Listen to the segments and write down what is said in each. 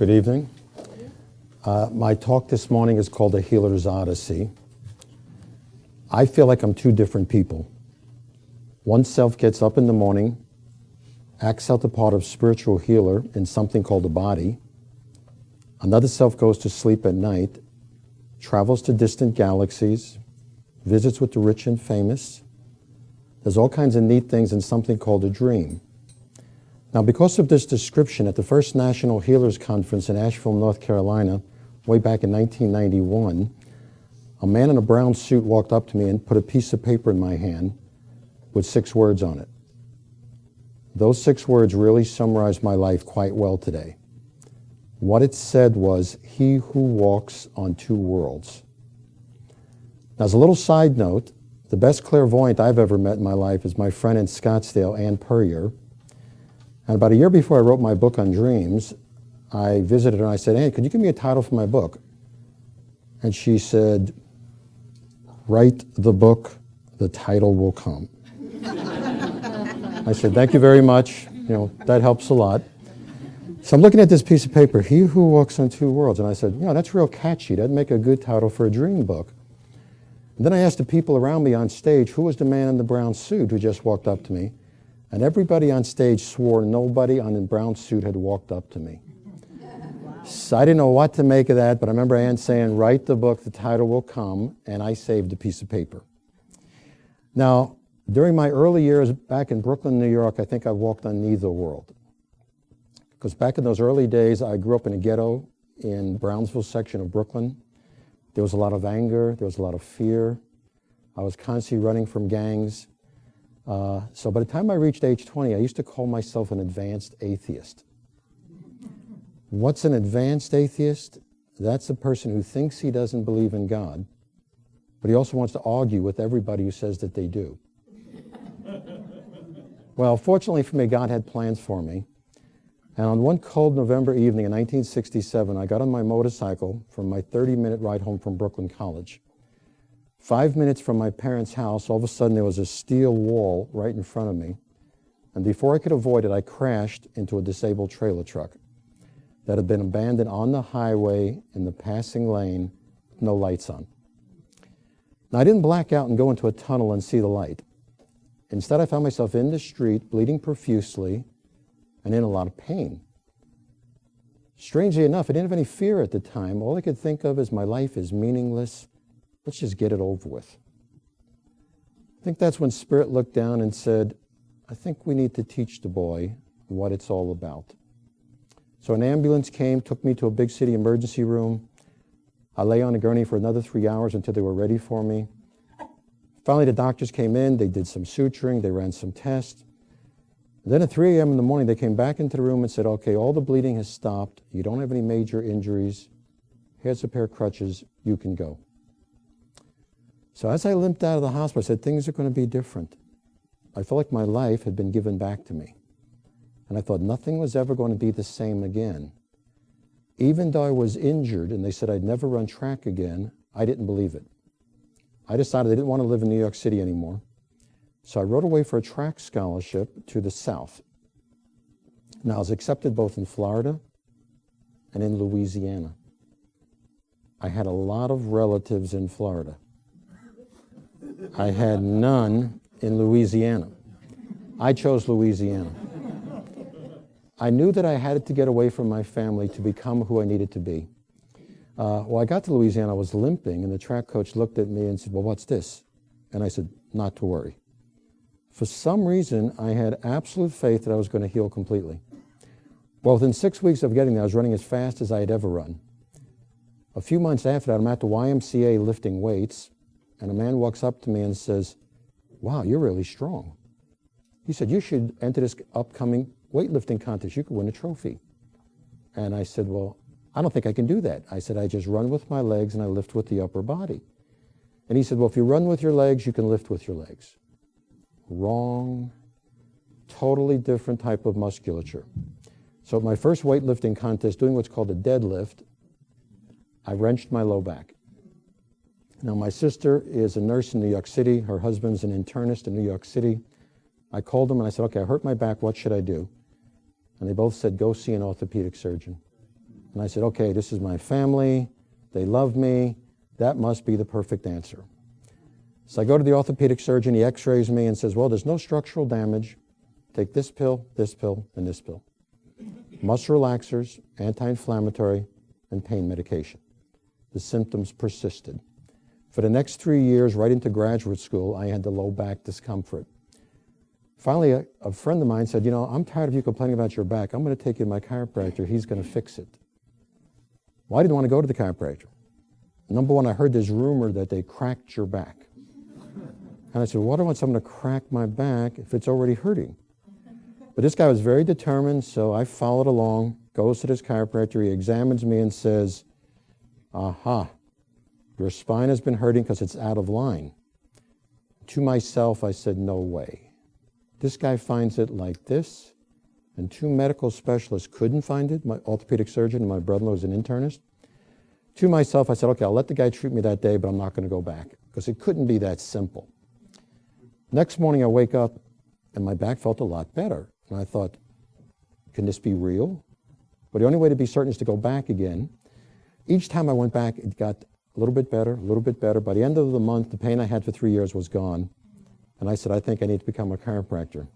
Good evening. My talk this morning is called A Healer's Odyssey. I feel like I'm two different people. One self gets up in the morning, acts out the part of spiritual healer in something called the body. Another self goes to sleep at night, travels to distant galaxies, visits with the rich and famous. There's all kinds of neat things in something called a dream. Now, because of this description, at the first National Healers Conference in Asheville, North Carolina, way back in 1991, a man in a brown suit walked up to me and put a piece of paper in my hand with 6 words on it. Those 6 words really summarize my life quite well today. What it said was, "He who walks on 2 worlds." Now, as a little side note, the best clairvoyant I've ever met in my life is my friend in Scottsdale, Ann Puryear. And about a year before I wrote my book on dreams, I visited her and I said, "Hey, could you give me a title for my book?" And she said, "Write the book, the title will come." I said, "Thank you very much. That helps a lot." So I'm looking at this piece of paper, "He who walks on 2 worlds." And I said, that's real catchy. That'd make a good title for a dream book. And then I asked the people around me on stage, who was the man in the brown suit who just walked up to me? And everybody on stage swore nobody on the brown suit had walked up to me. So I didn't know what to make of that, but I remember Ann saying, "Write the book, the title will come," and I saved a piece of paper. Now, during my early years back in Brooklyn, New York, I think I walked on neither world. Because back in those early days, I grew up in a ghetto in Brownsville section of Brooklyn. There was a lot of anger, there was a lot of fear. I was constantly running from gangs. So by the time I reached age 20, I used to call myself an advanced atheist. What's an advanced atheist? That's a person who thinks he doesn't believe in God, but he also wants to argue with everybody who says that they do. Well, fortunately for me, God had plans for me. And on one cold November evening in 1967, I got on my motorcycle from my 30-minute ride home from Brooklyn College. 5 minutes from my parents' house, all of a sudden there was a steel wall right in front of me. And before I could avoid it, I crashed into a disabled trailer truck that had been abandoned on the highway in the passing lane, no lights on. Now, I didn't black out and go into a tunnel and see the light. Instead, I found myself in the street, bleeding profusely and in a lot of pain. Strangely enough, I didn't have any fear at the time. All I could think of is my life is meaningless. Let's just get it over with. I think that's when Spirit looked down and said, "I think we need to teach the boy what it's all about." So an ambulance came, took me to a big city emergency room. I lay on a gurney for another 3 hours until they were ready for me. Finally, the doctors came in. They did some suturing. They ran some tests. And then at 3 a.m. in the morning, they came back into the room and said, "Okay, all the bleeding has stopped. You don't have any major injuries. Here's a pair of crutches. You can go." So as I limped out of the hospital, I said, things are going to be different. I felt like my life had been given back to me. And I thought nothing was ever going to be the same again. Even though I was injured and they said I'd never run track again, I didn't believe it. I decided I didn't want to live in New York City anymore. So I wrote away for a track scholarship to the South. Now, I was accepted both in Florida and in Louisiana. I had a lot of relatives in Florida. I had none in Louisiana. I chose Louisiana. I knew that I had to get away from my family to become who I needed to be. I got to Louisiana, I was limping, and the track coach looked at me and said, "Well, what's this?" And I said, "Not to worry." For some reason, I had absolute faith that I was going to heal completely. Well, within 6 weeks of getting there, I was running as fast as I had ever run. A few months after that, I'm at the YMCA lifting weights, and a man walks up to me and says, "Wow, you're really strong." He said, "You should enter this upcoming weightlifting contest. You could win a trophy." And I said, "Well, I don't think I can do that." I said, "I just run with my legs and I lift with the upper body." And he said, "Well, if you run with your legs, you can lift with your legs." Wrong. Totally different type of musculature. So at my first weightlifting contest, doing what's called a deadlift, I wrenched my low back. Now, my sister is a nurse in New York City. Her husband's an internist in New York City. I called them and I said, "Okay, I hurt my back. What should I do?" And they both said, "Go see an orthopedic surgeon." And I said, okay, this is my family. They love me. That must be the perfect answer. So I go to the orthopedic surgeon. He x-rays me and says, well, there's no structural damage. Take this pill, and this pill. Muscle relaxers, anti-inflammatory, and pain medication. The symptoms persisted. For the next 3 years, right into graduate school, I had the low back discomfort. Finally, a friend of mine said, you know, I'm tired of you complaining about your back. I'm going to take you to my chiropractor. He's going to fix it. Well, I didn't want to go to the chiropractor. Number one, I heard this rumor that they cracked your back. And I said, why do I want someone to crack my back if it's already hurting? But this guy was very determined, so I followed along, goes to this chiropractor, he examines me and says, aha, your spine has been hurting because it's out of line. To myself, I said, no way. This guy finds it like this, and 2 medical specialists couldn't find it, my orthopedic surgeon and my brother-in-law was an internist. To myself, I said, okay, I'll let the guy treat me that day, but I'm not going to go back, because it couldn't be that simple. Next morning, I wake up, and my back felt a lot better. And I thought, can this be real? But the only way to be certain is to go back again. Each time I went back, it got a little bit better, a little bit better. By the end of the month, the pain I had for 3 years was gone. And I said, I think I need to become a chiropractor.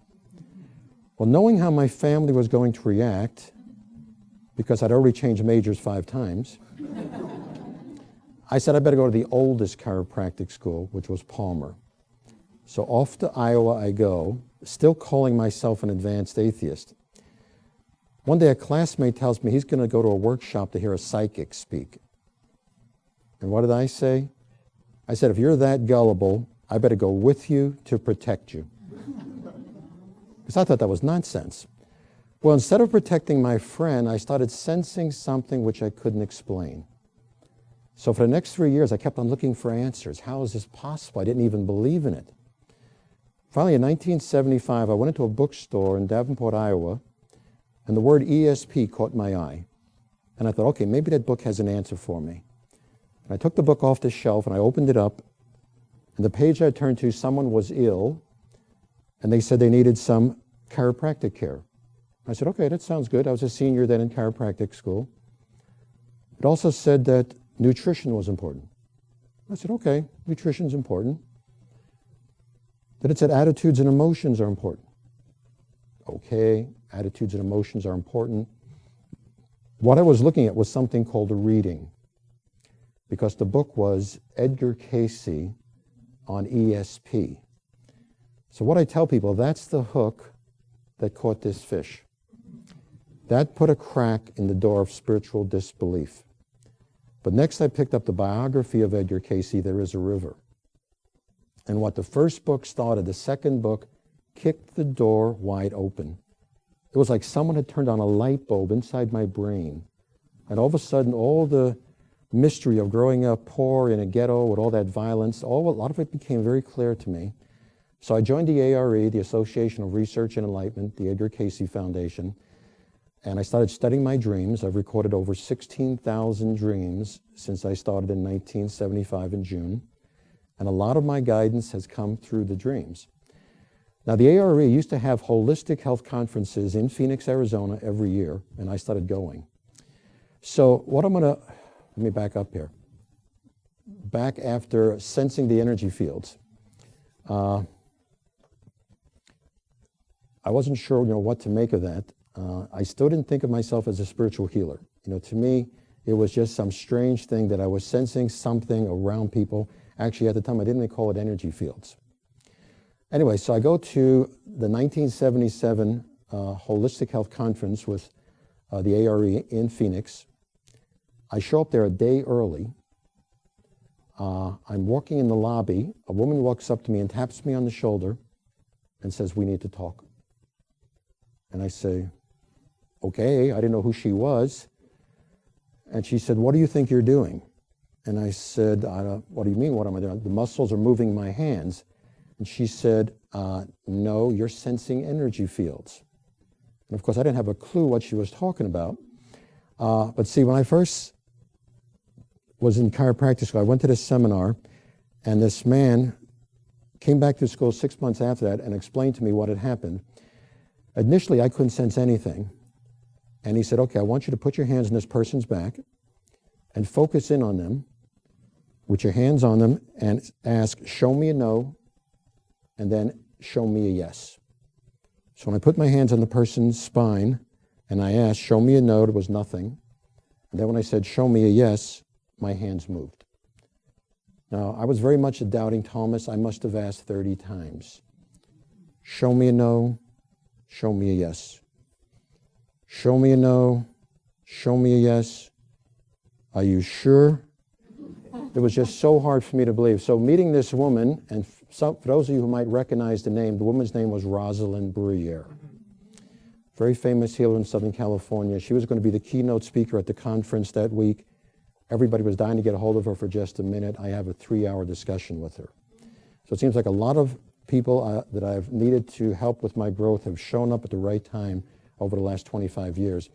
Well, knowing how my family was going to react, because I'd already changed majors 5 times, I said I better go to the oldest chiropractic school, which was Palmer. So off to Iowa I go, still calling myself an advanced atheist. One day a classmate tells me he's going to go to a workshop to hear a psychic speak. And what did I say? I said, if you're that gullible, I better go with you to protect you. Because I thought that was nonsense. Well, instead of protecting my friend, I started sensing something which I couldn't explain. So for the next 3 years, I kept on looking for answers. How is this possible? I didn't even believe in it. Finally, in 1975, I went into a bookstore in Davenport, Iowa, and the word ESP caught my eye. And I thought, okay, maybe that book has an answer for me. And I took the book off the shelf and I opened it up, and the page I turned to, someone was ill, and they said they needed some chiropractic care. I said, okay, that sounds good. I was a senior then in chiropractic school. It also said that nutrition was important. I said, okay, nutrition's important. Then it said attitudes and emotions are important. Okay, attitudes and emotions are important. What I was looking at was something called a reading, because the book was Edgar Cayce on ESP. So what I tell people, that's the hook that caught this fish. That put a crack in the door of spiritual disbelief. But next I picked up the biography of Edgar Cayce, There Is a River. And what the first book started, the second book kicked the door wide open. It was like someone had turned on a light bulb inside my brain. And all of a sudden, all the mystery of growing up poor in a ghetto with all that violence, a lot of it became very clear to me. So I joined the ARE, the Association of Research and Enlightenment, the Edgar Cayce Foundation, and I started studying my dreams. I've recorded over 16,000 dreams since I started in 1975 in June. And a lot of my guidance has come through the dreams. Now, the ARE used to have holistic health conferences in Phoenix, Arizona every year, and I started going. So let me back up here. Back after sensing the energy fields, I wasn't sure, what to make of that. I still didn't think of myself as a spiritual healer. To me, it was just some strange thing that I was sensing something around people. Actually, at the time, I didn't even call it energy fields. Anyway, so I go to the 1977 Holistic Health Conference with the ARE in Phoenix. I show up there a day early. I'm walking in the lobby. A woman walks up to me and taps me on the shoulder and says, we need to talk. And I say, okay, I didn't know who she was. And she said, what do you think you're doing? And I said, what do you mean, what am I doing? The muscles are moving my hands. And she said, no, you're sensing energy fields. And of course, I didn't have a clue what she was talking about. But see, when I first was in chiropractic school, I went to this seminar, and this man came back to school 6 months after that and explained to me what had happened. Initially, I couldn't sense anything. And he said, okay, I want you to put your hands on this person's back and focus in on them with your hands on them and ask, show me a no, and then show me a yes. So when I put my hands on the person's spine and I asked, show me a no, there was nothing. And then when I said, show me a yes, my hands moved. Now, I was very much a doubting Thomas. I must have asked 30 times. Show me a no, show me a yes. Show me a no, show me a yes. Are you sure? It was just so hard for me to believe. So meeting this woman, and for those of you who might recognize the name, the woman's name was Rosalind Bruyere. Very famous healer in Southern California. She was going to be the keynote speaker at the conference that week. Everybody was dying to get a hold of her for just a minute. I have a 3-hour discussion with her. So it seems like a lot of people that I've needed to help with my growth have shown up at the right time over the last 25 years.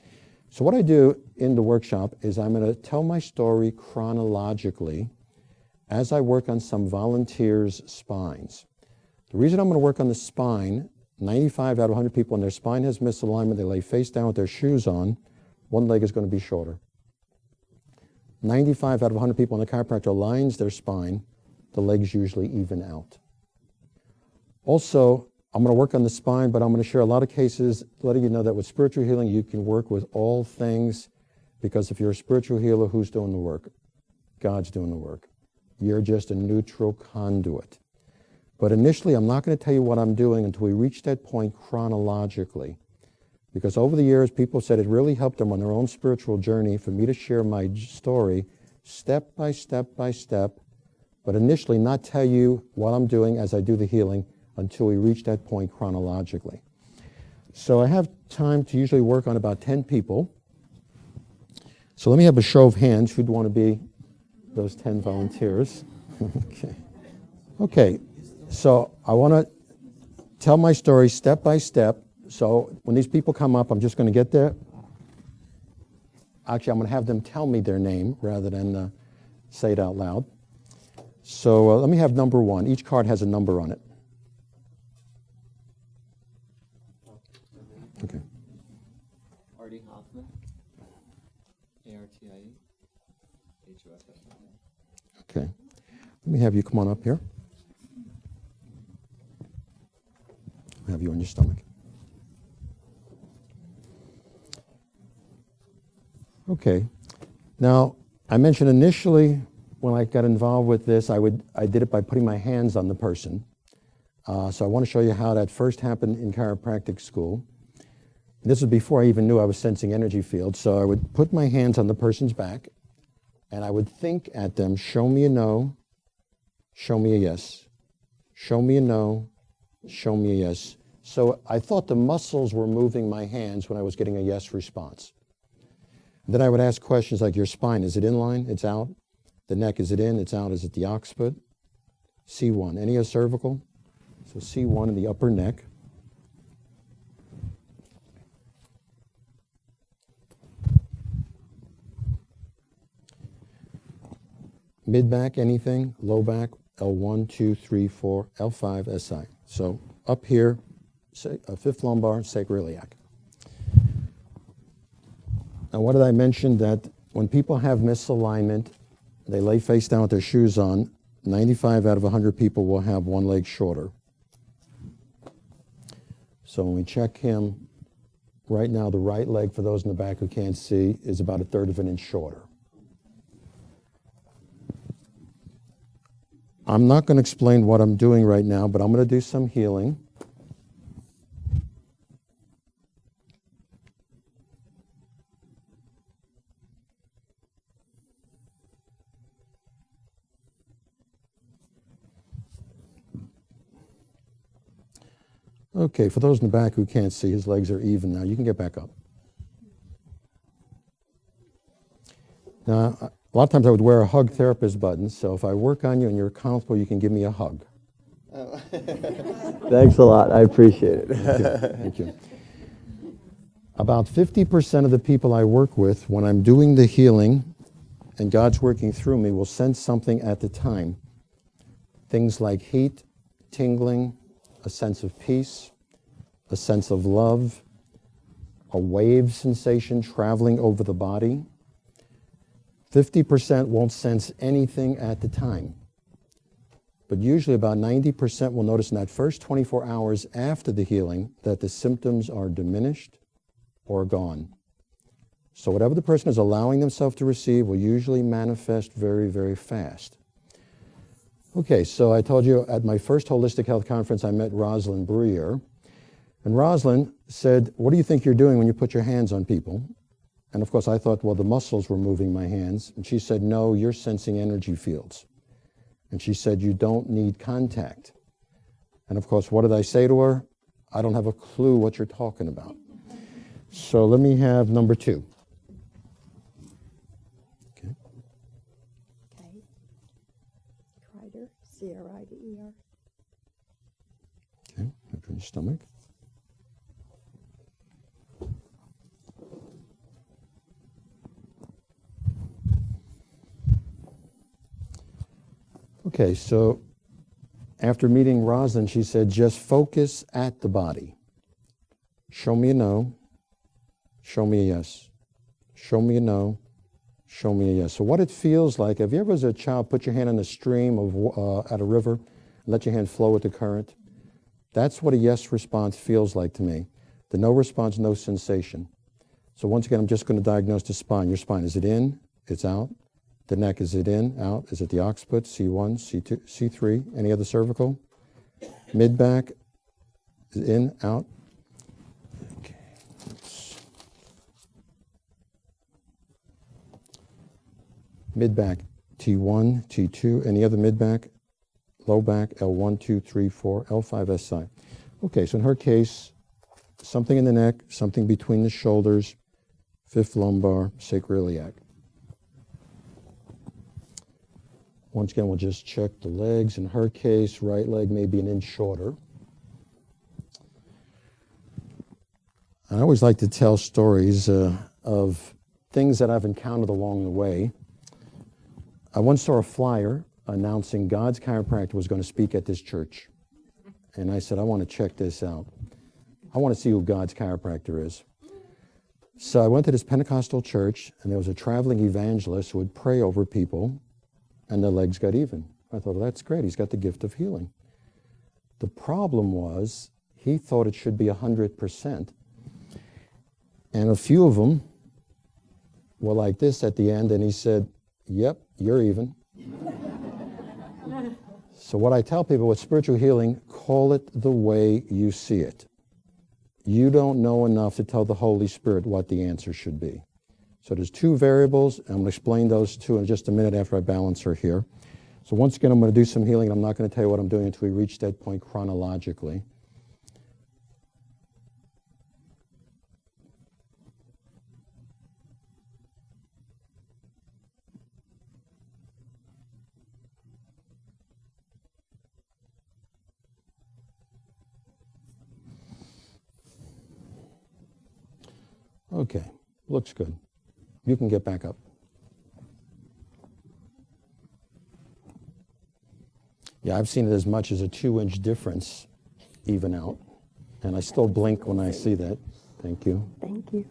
So what I do in the workshop is I'm going to tell my story chronologically as I work on some volunteers' spines. The reason I'm going to work on the spine, 95 out of 100 people, when their spine has misalignment, they lay face down with their shoes on, one leg is going to be shorter. 95 out of 100 people when the chiropractor aligns their spine, the legs usually even out. Also, I'm going to work on the spine, but I'm going to share a lot of cases letting you know that with spiritual healing, you can work with all things, because if you're a spiritual healer, who's doing the work? God's doing the work. You're just a neutral conduit. But initially, I'm not going to tell you what I'm doing until we reach that point chronologically. Because over the years, people said it really helped them on their own spiritual journey for me to share my story step by step by step, but initially not tell you what I'm doing as I do the healing until we reach that point chronologically. So I have time to usually work on about 10 people. So let me have a show of hands who'd want to be those 10 volunteers. Okay, so I want to tell my story step by step. So when these people come up, I'm just going to get there. Actually, I'm going to have them tell me their name rather than say it out loud. So let me have number 1. Each card has a number on it. Okay. Artie Hoffman. ARTIE. HOFF. Okay. Let me have you come on up here. I'll have you on your stomach. Okay. Now, I mentioned initially when I got involved with this, I did it by putting my hands on the person. So I want to show you how that first happened in chiropractic school. This was before I even knew I was sensing energy fields. So I would put my hands on the person's back, and I would think at them, show me a no, show me a yes. Show me a no, show me a yes. So I thought the muscles were moving my hands when I was getting a yes response. Then I would ask questions like, your spine, is it in line? It's out. The neck, is it in? It's out. Is it the occiput? C1. Any cervical? So C1 in the upper neck. Mid-back, anything? Low back, L1, 2, 3, 4, L5, SI. So up here, fifth lumbar, sacroiliac. Now, what did I mention? That when people have misalignment, they lay face down with their shoes on, 95 out of 100 people will have one leg shorter. So when we check him, right now the right leg, for those in the back who can't see, is about 1/3 of an inch shorter. I'm not going to explain what I'm doing right now, but I'm going to do some healing. Okay, for those in the back who can't see, his legs are even now. You can get back up. Now, a lot of times I would wear a hug therapist button, so if I work on you and you're comfortable, you can give me a hug. Oh. Thanks a lot. I appreciate it. Thank you. Thank you. About 50% of the people I work with, when I'm doing the healing and God's working through me, will sense something at the time. Things like heat, tingling, a sense of peace, a sense of love, a wave sensation traveling over the body. 50% won't sense anything at the time. But usually about 90% will notice in that first 24 hours after the healing that the symptoms are diminished or gone. So whatever the person is allowing themselves to receive will usually manifest very, very fast. Okay, so I told you at my first Holistic Health Conference I met Rosalind Breer. And Rosalind said, what do you think you're doing when you put your hands on people? And of course I thought, well, the muscles were moving my hands. And she said, no, you're sensing energy fields. And she said, you don't need contact. And of course, what did I say to her? I don't have a clue what you're talking about. So let me have number 2. Okay. Okay. Kreider, C-R-I-D-E-R. Okay, open your stomach. Okay, so after meeting Rosalind, she said, just focus at the body. Show me a no, show me a yes. Show me a no, show me a yes. So what it feels like, have you ever as a child put your hand in a stream at a river and let your hand flow with the current? That's what a yes response feels like to me. The no response, no sensation. So once again, I'm just going to diagnose the spine. Your spine, is it in? It's out? The neck, is it in, out? Is it the occiput, C1, C2, C3? Any other cervical? Mid-back, is in, out? Okay. Mid-back, T1, T2. Any other mid-back? Low back, L1, 2, 3, 4, L5, SI. Okay, so in her case, something in the neck, something between the shoulders, fifth lumbar, sacroiliac. Once again, we'll just check the legs. In her case, right leg may be an inch shorter. I always like to tell stories of things that I've encountered along the way. I once saw a flyer announcing God's chiropractor was going to speak at this church. And I said, I want to check this out. I want to see who God's chiropractor is. So I went to this Pentecostal church, and there was a traveling evangelist who would pray over people, and their legs got even. I thought, well, that's great. He's got the gift of healing. The problem was he thought it should be 100%. And a few of them were like this at the end, and he said, yep, you're even. So what I tell people with spiritual healing, call it the way you see it. You don't know enough to tell the Holy Spirit what the answer should be. So there's 2 variables, and I'm going to explain those 2 in just a minute after I balance her here. So once again, I'm going to do some healing, and I'm not going to tell you what I'm doing until we reach that point chronologically. Okay, looks good. You can get back up. Yeah, I've seen it as much as a 2-inch difference even out. And I still blink when I see that. Thank you. Thank you.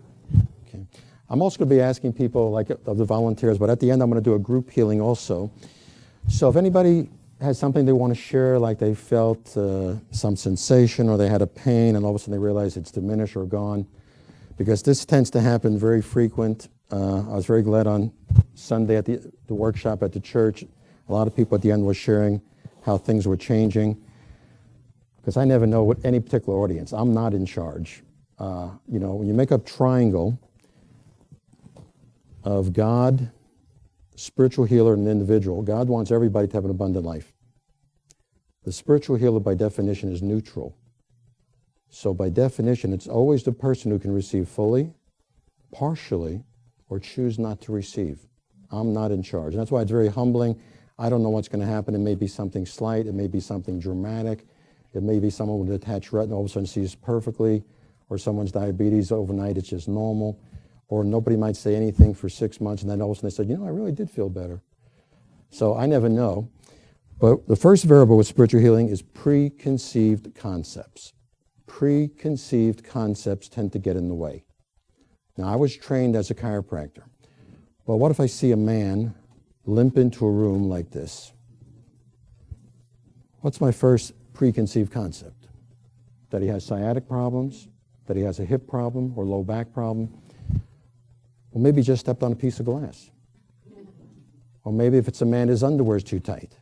Okay. I'm also going to be asking people, like of the volunteers, but at the end I'm going to do a group healing also. So if anybody has something they want to share, like they felt some sensation or they had a pain and all of a sudden they realize it's diminished or gone, because this tends to happen very frequent. I was very glad on Sunday at the workshop at the church. A lot of people at the end were sharing how things were changing, because I never know what any particular audience. I'm not in charge. When you make a triangle of God, spiritual healer, and an individual, God wants everybody to have an abundant life. The spiritual healer, by definition, is neutral. So by definition, it's always the person who can receive fully, partially, or choose not to receive. I'm not in charge. And that's why it's very humbling. I don't know what's going to happen. It may be something slight. It may be something dramatic. It may be someone with a detached retina all of a sudden sees perfectly, or someone's diabetes overnight, it's just normal. Or nobody might say anything for 6 months, and then all of a sudden they said, I really did feel better. So I never know. But the first variable with spiritual healing is preconceived concepts. Preconceived concepts tend to get in the way. Now, I was trained as a chiropractor. But what if I see a man limp into a room like this? What's my first preconceived concept? That he has sciatic problems, that he has a hip problem or low back problem. Well, maybe he just stepped on a piece of glass. Or maybe if it's a man, his underwear's too tight.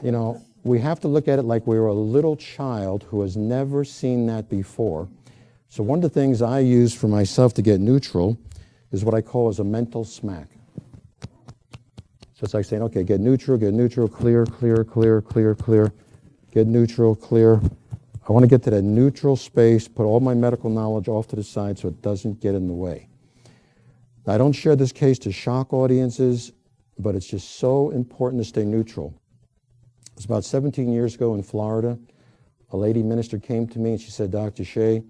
You know, we have to look at it like we were a little child who has never seen that before. So one of the things I use for myself to get neutral is what I call as a mental smack. So it's like saying, okay, get neutral, clear, clear, clear, clear, clear. Get neutral, clear. I want to get to that neutral space, put all my medical knowledge off to the side so it doesn't get in the way. I don't share this case to shock audiences, but it's just so important to stay neutral. It was about 17 years ago in Florida. A lady minister came to me and she said, Dr. Shaye,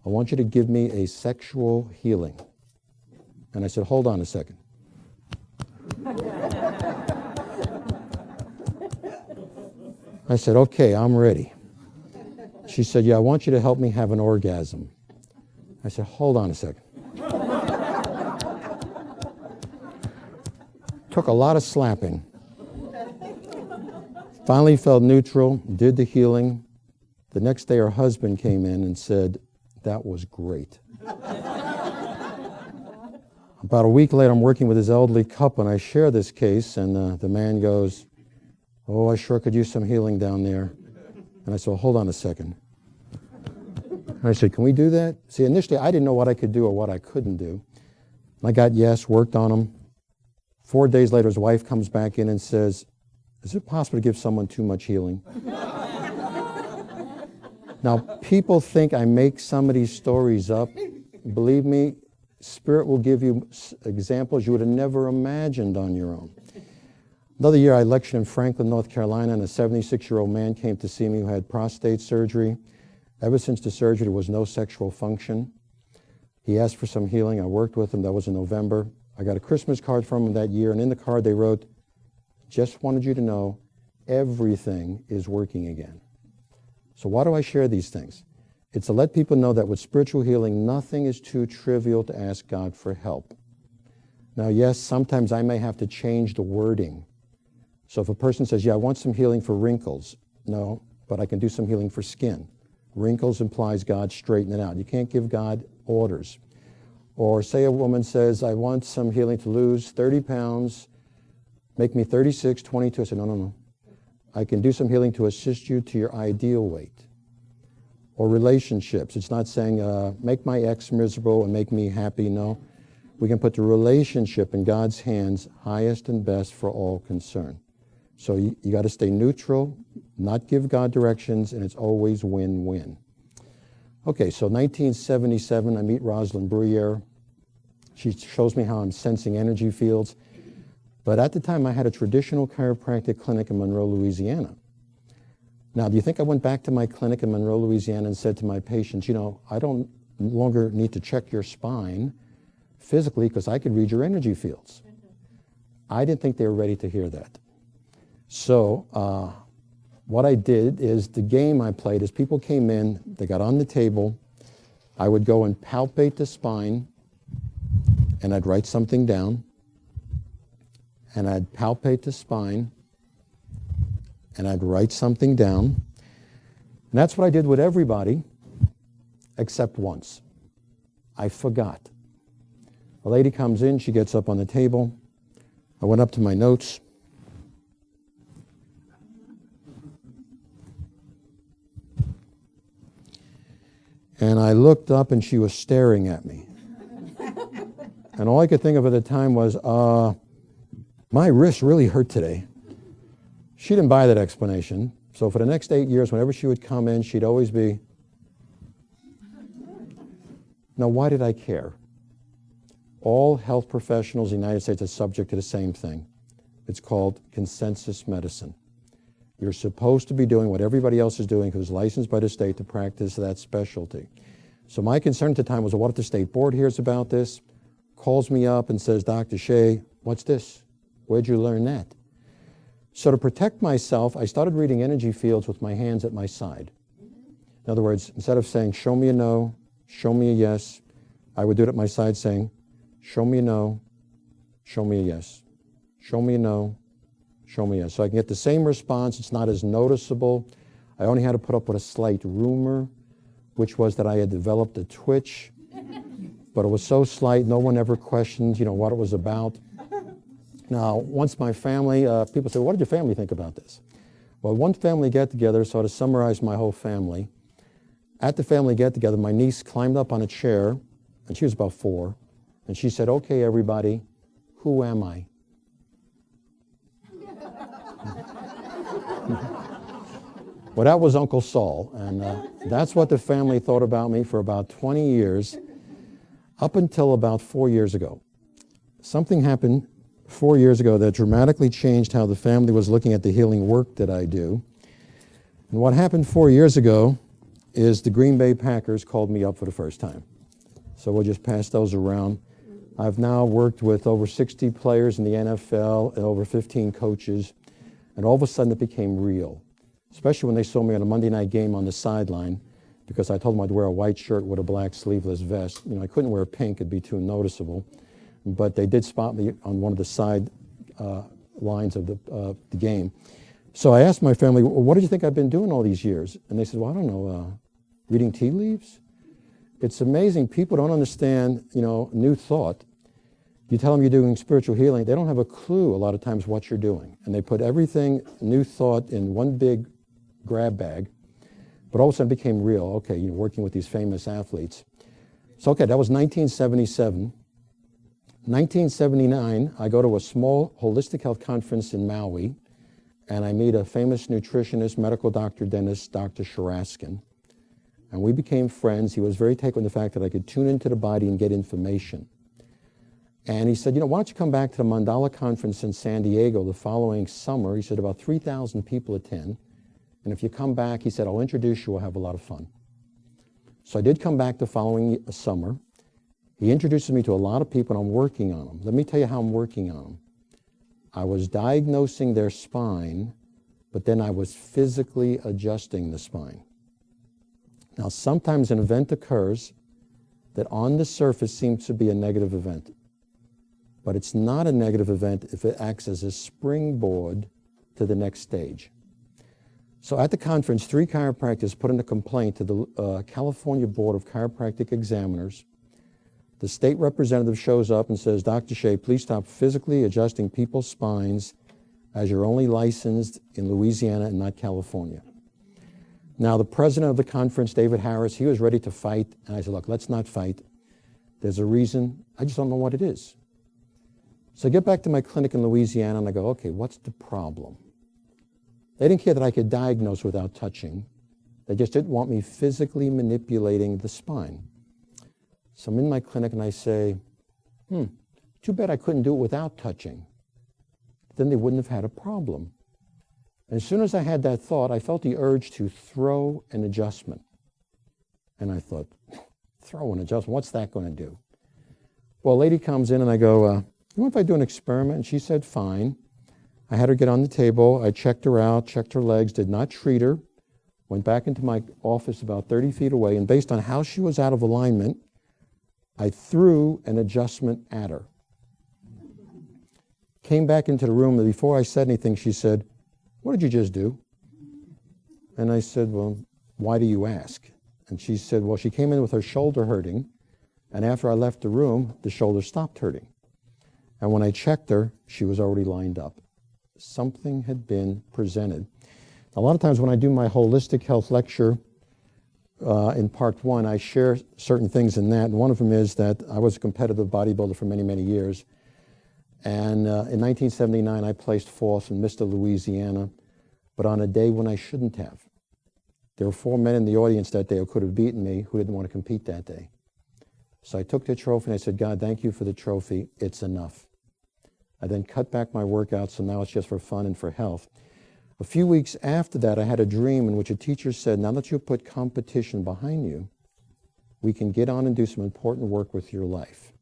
I want you to give me a sexual healing. And I said, hold on a second. I said, okay, I'm ready. She said, yeah, I want you to help me have an orgasm. I said, hold on a second. Took a lot of slapping. Finally felt neutral, did the healing. The next day her husband came in and said, that was great. About a week later, I'm working with this elderly couple, and I share this case, and the man goes, oh, I sure could use some healing down there. And I said, well, hold on a second. And I said, can we do that? See, initially, I didn't know what I could do or what I couldn't do. And I got yes, worked on him. 4 days later, his wife comes back in and says, is it possible to give someone too much healing? Now, people think I make some of these stories up. Believe me, Spirit will give you examples you would have never imagined on your own. Another year, I lectured in Franklin, North Carolina, and a 76-year-old man came to see me who had prostate surgery. Ever since the surgery, there was no sexual function. He asked for some healing. I worked with him. That was in November. I got a Christmas card from him that year, and in the card they wrote, just wanted you to know everything is working again. So why do I share these things? It's to let people know that with spiritual healing, nothing is too trivial to ask God for help. Now, yes, sometimes I may have to change the wording. So if a person says, yeah, I want some healing for wrinkles. No, but I can do some healing for skin. Wrinkles implies God straighten it out. You can't give God orders. Or say a woman says, I want some healing to lose 30 pounds, make me 36, 22. I said, no. I can do some healing to assist you to your ideal weight. Or relationships. It's not saying, make my ex miserable and make me happy. No. We can put the relationship in God's hands, highest and best for all concerned. So you got to stay neutral, not give God directions, and it's always win-win. Okay, so 1977, I meet Rosalind Bruyere. She shows me how I'm sensing energy fields. But at the time, I had a traditional chiropractic clinic in Monroe, Louisiana. Now, do you think I went back to my clinic in Monroe, Louisiana and said to my patients, you know, I don't longer need to check your spine physically because I could read your energy fields? I didn't think they were ready to hear that. So what I did is the game I played is people came in, they got on the table, I would go and palpate the spine, and I'd write something down, and I'd palpate the spine, and I'd write something down. And that's what I did with everybody, except once. I forgot. A lady comes in, she gets up on the table. I went up to my notes. And I looked up and she was staring at me. And all I could think of at the time was, my wrist really hurt today. She didn't buy that explanation. So for the next 8 years, whenever she would come in, she'd always be, now why did I care? All health professionals in the United States are subject to the same thing. It's called consensus medicine. You're supposed to be doing what everybody else is doing who's licensed by the state to practice that specialty. So my concern at the time was, what if the state board hears about this, calls me up and says, Dr. Shaye, what's this? Where'd you learn that? So to protect myself, I started reading energy fields with my hands at my side. In other words, instead of saying, show me a no, show me a yes, I would do it at my side saying, show me a no, show me a yes. Show me a no, show me a yes. So I can get the same response. It's not as noticeable. I only had to put up with a slight rumor, which was that I had developed a twitch, but it was so slight, no one ever questioned, what it was about. Now, once my family, people say, what did your family think about this? Well, one family get-together, so to summarize my whole family, at the family get-together, my niece climbed up on a chair, and she was about 4, and she said, okay, everybody, who am I? Well, that was Uncle Saul, and that's what the family thought about me for about 20 years, up until about 4 years ago. Something happened 4 years ago that dramatically changed how the family was looking at the healing work that I do. And what happened 4 years ago is the Green Bay Packers called me up for the first time. So we'll just pass those around. I've now worked with over 60 players in the NFL and over 15 coaches, and all of a sudden it became real, especially when they saw me on a Monday night game on the sideline, because I told them I'd wear a white shirt with a black sleeveless vest. I couldn't wear pink, it'd be too noticeable. But they did spot me on one of the side lines of the game. So I asked my family, well, what did you think I've been doing all these years? And they said, well, I don't know, reading tea leaves? It's amazing. People don't understand, new thought. You tell them you're doing spiritual healing, they don't have a clue a lot of times what you're doing. And they put everything, new thought, in one big grab bag. But all of a sudden it became real. Okay, you're working with these famous athletes. So, okay, that was 1977. 1979, I go to a small holistic health conference in Maui, and I meet a famous nutritionist, medical doctor, dentist, Dr. Sharaskin. And we became friends. He was very taken with the fact that I could tune into the body and get information. And he said, why don't you come back to the Mandala conference in San Diego the following summer? He said, about 3,000 people attend. And if you come back, he said, I'll introduce you, we'll have a lot of fun. So I did come back the following summer. He introduces me to a lot of people, and I'm working on them. Let me tell you how I'm working on them. I was diagnosing their spine, but then I was physically adjusting the spine. Now, sometimes an event occurs that on the surface seems to be a negative event, but it's not a negative event if it acts as a springboard to the next stage. So at the conference, 3 chiropractors put in a complaint to the California Board of Chiropractic Examiners. The state representative shows up and says, Dr. Shaye, please stop physically adjusting people's spines as you're only licensed in Louisiana and not California. Now, the president of the conference, David Harris, he was ready to fight. And I said, look, let's not fight. There's a reason. I just don't know what it is. So I get back to my clinic in Louisiana, and I go, okay, what's the problem? They didn't care that I could diagnose without touching. They just didn't want me physically manipulating the spine. So I'm in my clinic and I say, too bad I couldn't do it without touching. Then they wouldn't have had a problem. And as soon as I had that thought, I felt the urge to throw an adjustment. And I thought, throw an adjustment, what's that going to do? Well, a lady comes in and I go, you want if I do an experiment? And she said, fine. I had her get on the table. I checked her out, checked her legs, did not treat her, went back into my office about 30 feet away, and based on how she was out of alignment, I threw an adjustment at her. Came back into the room, and before I said anything, she said, what did you just do? And I said, well, why do you ask? And she said, well, she came in with her shoulder hurting, and after I left the room, the shoulder stopped hurting. And when I checked her, she was already lined up. Something had been presented. A lot of times when I do my holistic health lecture, in part 1, I share certain things in that. And one of them is that I was a competitive bodybuilder for many, many years. And in 1979, I placed 4th in Mr. Louisiana, but on a day when I shouldn't have. There were 4 men in the audience that day who could have beaten me who didn't want to compete that day. So I took the trophy and I said, God, thank you for the trophy. It's enough. I then cut back my workouts, so now it's just for fun and for health. A few weeks after that, I had a dream in which a teacher said, now that you put competition behind you, we can get on and do some important work with your life.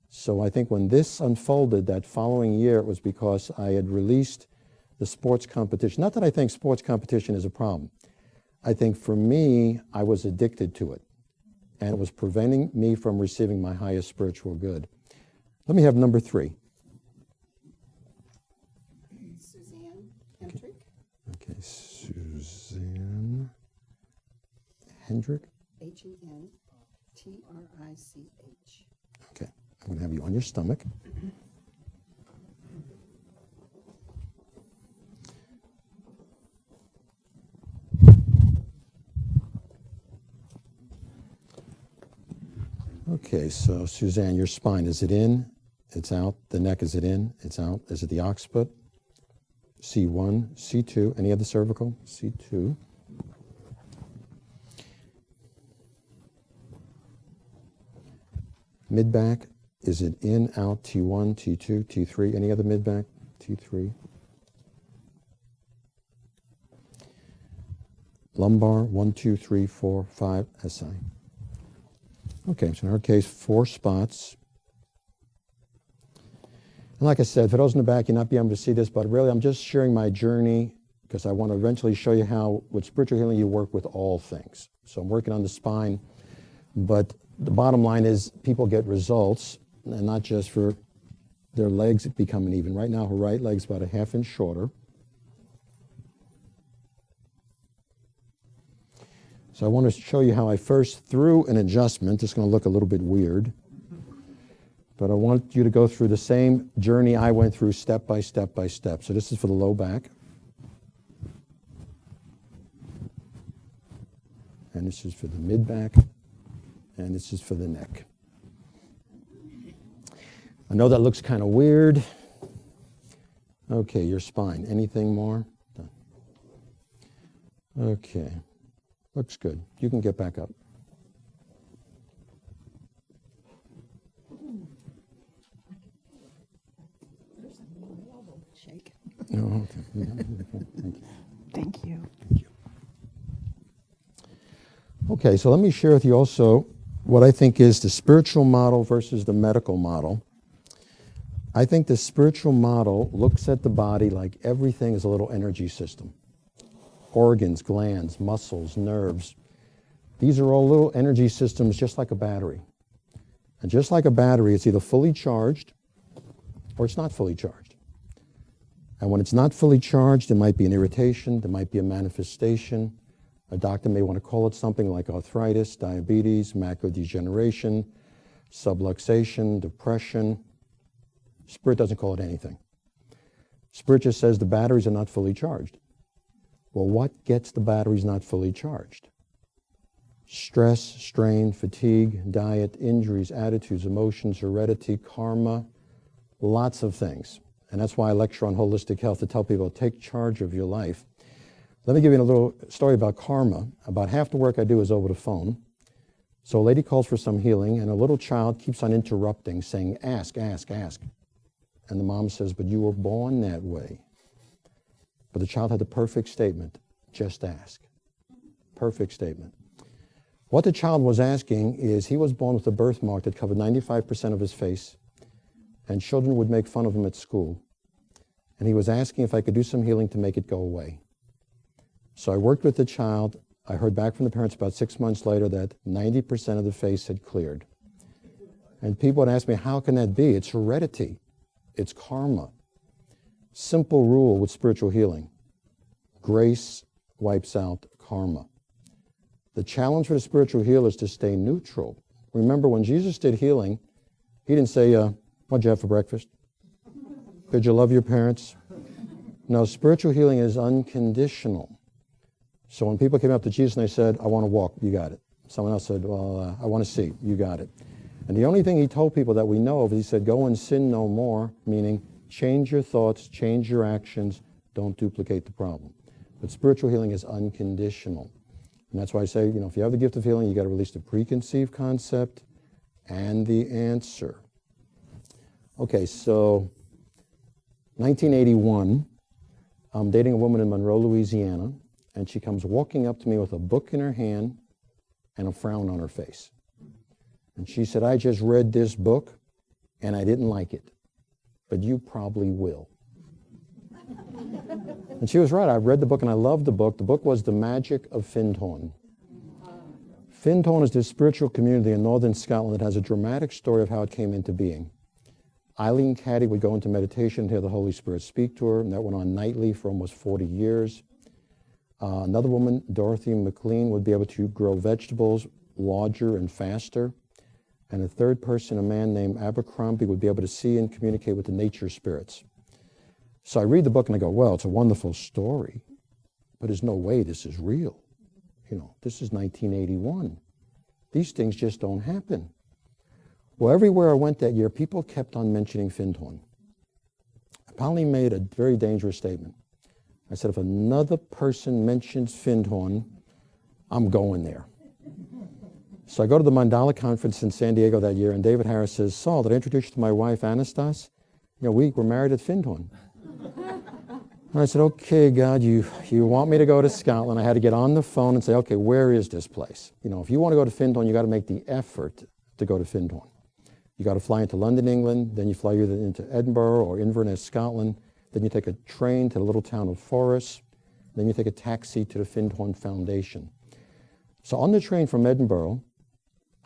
So I think when this unfolded that following year, it was because I had released the sports competition. Not that I think sports competition is a problem. I think for me, I was addicted to it. and it was preventing me from receiving my highest spiritual good. Let me have number 3. Suzanne Hendrick. Okay, Suzanne Hendrick. Hentrich. Okay, I'm going to have you on your stomach. Okay, so Suzanne, your spine, is it in? It's out. The neck, is it in? It's out. Is it the occiput? C1, C2. Any other cervical? C2. Mid-back, is it in, out, T1, T2, T3? Any other mid-back? T3. Lumbar, 1, 2, 3, 4, 5, SI. Okay, so in our case, 4 spots. And like I said, for those in the back, you'll not be able to see this, but really I'm just sharing my journey because I want to eventually show you how, with spiritual healing, you work with all things. So I'm working on the spine, but the bottom line is people get results, and not just for their legs becoming even. Right now, her right leg's about a ½ inch shorter. So I want to show you how I first, through an adjustment, it's going to look a little bit weird, but I want you to go through the same journey I went through step by step by step. So this is for the low back. And this is for the mid back. And this is for the neck. I know that looks kind of weird. Okay, your spine. Anything more? Done. Okay. Looks good. You can get back up. Shake. Oh, okay. Thank you. Thank you. Thank you. Okay, so let me share with you also what I think is the spiritual model versus the medical model. I think the spiritual model looks at the body like everything is a little energy system. Organs, glands, muscles, nerves. These are all little energy systems just like a battery. And just like a battery, it's either fully charged or it's not fully charged. And when it's not fully charged, there might be an irritation, there might be a manifestation. A doctor may want to call it something like arthritis, diabetes, macular degeneration, subluxation, depression. Spirit doesn't call it anything. Spirit just says the batteries are not fully charged. Well, what gets the batteries not fully charged? Stress, strain, fatigue, diet, injuries, attitudes, emotions, heredity, karma, lots of things. And that's why I lecture on holistic health, to tell people, take charge of your life. Let me give you a little story about karma. About half the work I do is over the phone. So a lady calls for some healing, and a little child keeps on interrupting, saying, ask, ask, ask. And the mom says, but you were born that way. But the child had the perfect statement, just ask. Perfect statement. What the child was asking is, he was born with a birthmark that covered 95% of his face, and children would make fun of him at school. And he was asking if I could do some healing to make it go away. So I worked with the child. I heard back from the parents about 6 months later that 90% of the face had cleared. And people would ask me, how can that be? It's heredity. It's karma. Simple rule with spiritual healing. Grace wipes out karma. The challenge for the spiritual healer is to stay neutral. Remember, when Jesus did healing, he didn't say, what'd you have for breakfast? Did you love your parents? No, spiritual healing is unconditional. So when people came up to Jesus and they said, I want to walk, you got it. Someone else said, well, I want to see, you got it. And the only thing he told people that we know of is he said, go and sin no more, meaning change your thoughts, change your actions, don't duplicate the problem. But spiritual healing is unconditional. And that's why I say, if you have the gift of healing, you got to release the preconceived concept and the answer. Okay, so 1981, I'm dating a woman in Monroe, Louisiana, and she comes walking up to me with a book in her hand and a frown on her face. And she said, I just read this book and I didn't like it, but you probably will. And she was right. I read the book and I loved the book. The book was The Magic of Findhorn. Findhorn is this spiritual community in northern Scotland that has a dramatic story of how it came into being. Eileen Caddy would go into meditation and hear the Holy Spirit speak to her, and that went on nightly for almost 40 years. Another woman, Dorothy McLean, would be able to grow vegetables larger and faster. And a third person, a man named Abercrombie, would be able to see and communicate with the nature spirits. So I read the book and I go, well, it's a wonderful story, but there's no way this is real. This is 1981. These things just don't happen. Well, everywhere I went that year, people kept on mentioning Findhorn. I finally made a very dangerous statement. I said, if another person mentions Findhorn, I'm going there. So I go to the Mandala conference in San Diego that year, and David Harris says, Saul, did I introduce you to my wife, Anastas? We were married at Findhorn. And I said, okay, God, you want me to go to Scotland. I had to get on the phone and say, okay, where is this place? If you want to go to Findhorn, you got to make the effort to go to Findhorn. You got to fly into London, England, then you fly either into Edinburgh or Inverness, Scotland. Then you take a train to the little town of Forres. Then you take a taxi to the Findhorn Foundation. So on the train from Edinburgh,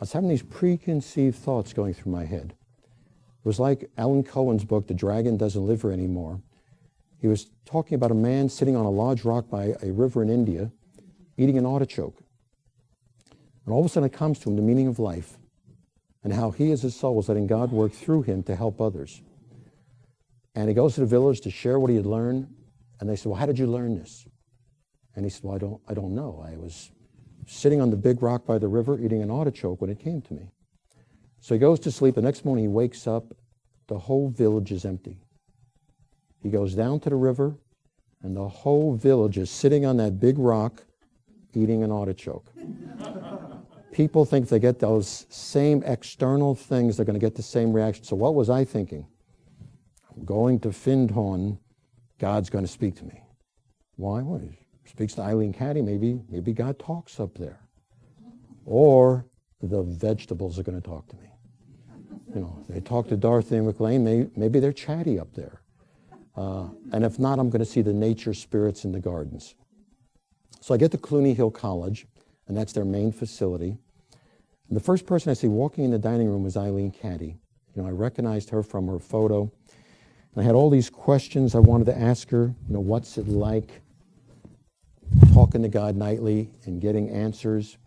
I was having these preconceived thoughts going through my head. It was like Alan Cohen's book, The Dragon Doesn't Live Here Anymore. He was talking about a man sitting on a large rock by a river in India, eating an artichoke. And all of a sudden it comes to him the meaning of life and how he as his soul was letting God work through him to help others. And he goes to the village to share what he had learned. And they said, well, how did you learn this? And he said, well, I don't know. I was sitting on the big rock by the river eating an artichoke when it came to me. So he goes to sleep. The next morning he wakes up. The whole village is empty. He goes down to the river, and the whole village is sitting on that big rock eating an artichoke. People think if they get those same external things, they're going to get the same reaction. So what was I thinking? I'm going to Findhorn. God's going to speak to me. Why? Well, he speaks to Eileen Caddy. Maybe God talks up there. Or the vegetables are going to talk to me. They talk to Dorothy McLean. Maybe they're chatty up there. And if not, I'm going to see the nature spirits in the gardens. So I get to Cluny Hill College, and that's their main facility. And the first person I see walking in the dining room was Eileen Caddy. I recognized her from her photo. And I had all these questions I wanted to ask her. What's it like talking to God nightly and getting answers?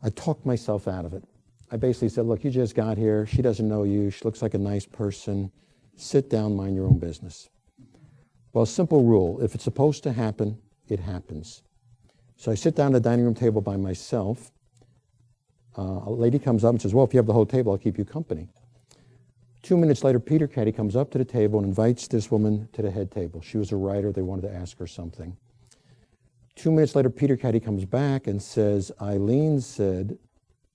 I talked myself out of it. I basically said, look, you just got here. She doesn't know you. She looks like a nice person. Sit down, mind your own business. Well, simple rule. If it's supposed to happen, it happens. So I sit down at the dining room table by myself. A lady comes up and says, well, if you have the whole table, I'll keep you company. 2 minutes later, Peter Caddy comes up to the table and invites this woman to the head table. She was a writer. They wanted to ask her something. 2 minutes later, Peter Caddy comes back and says, Eileen said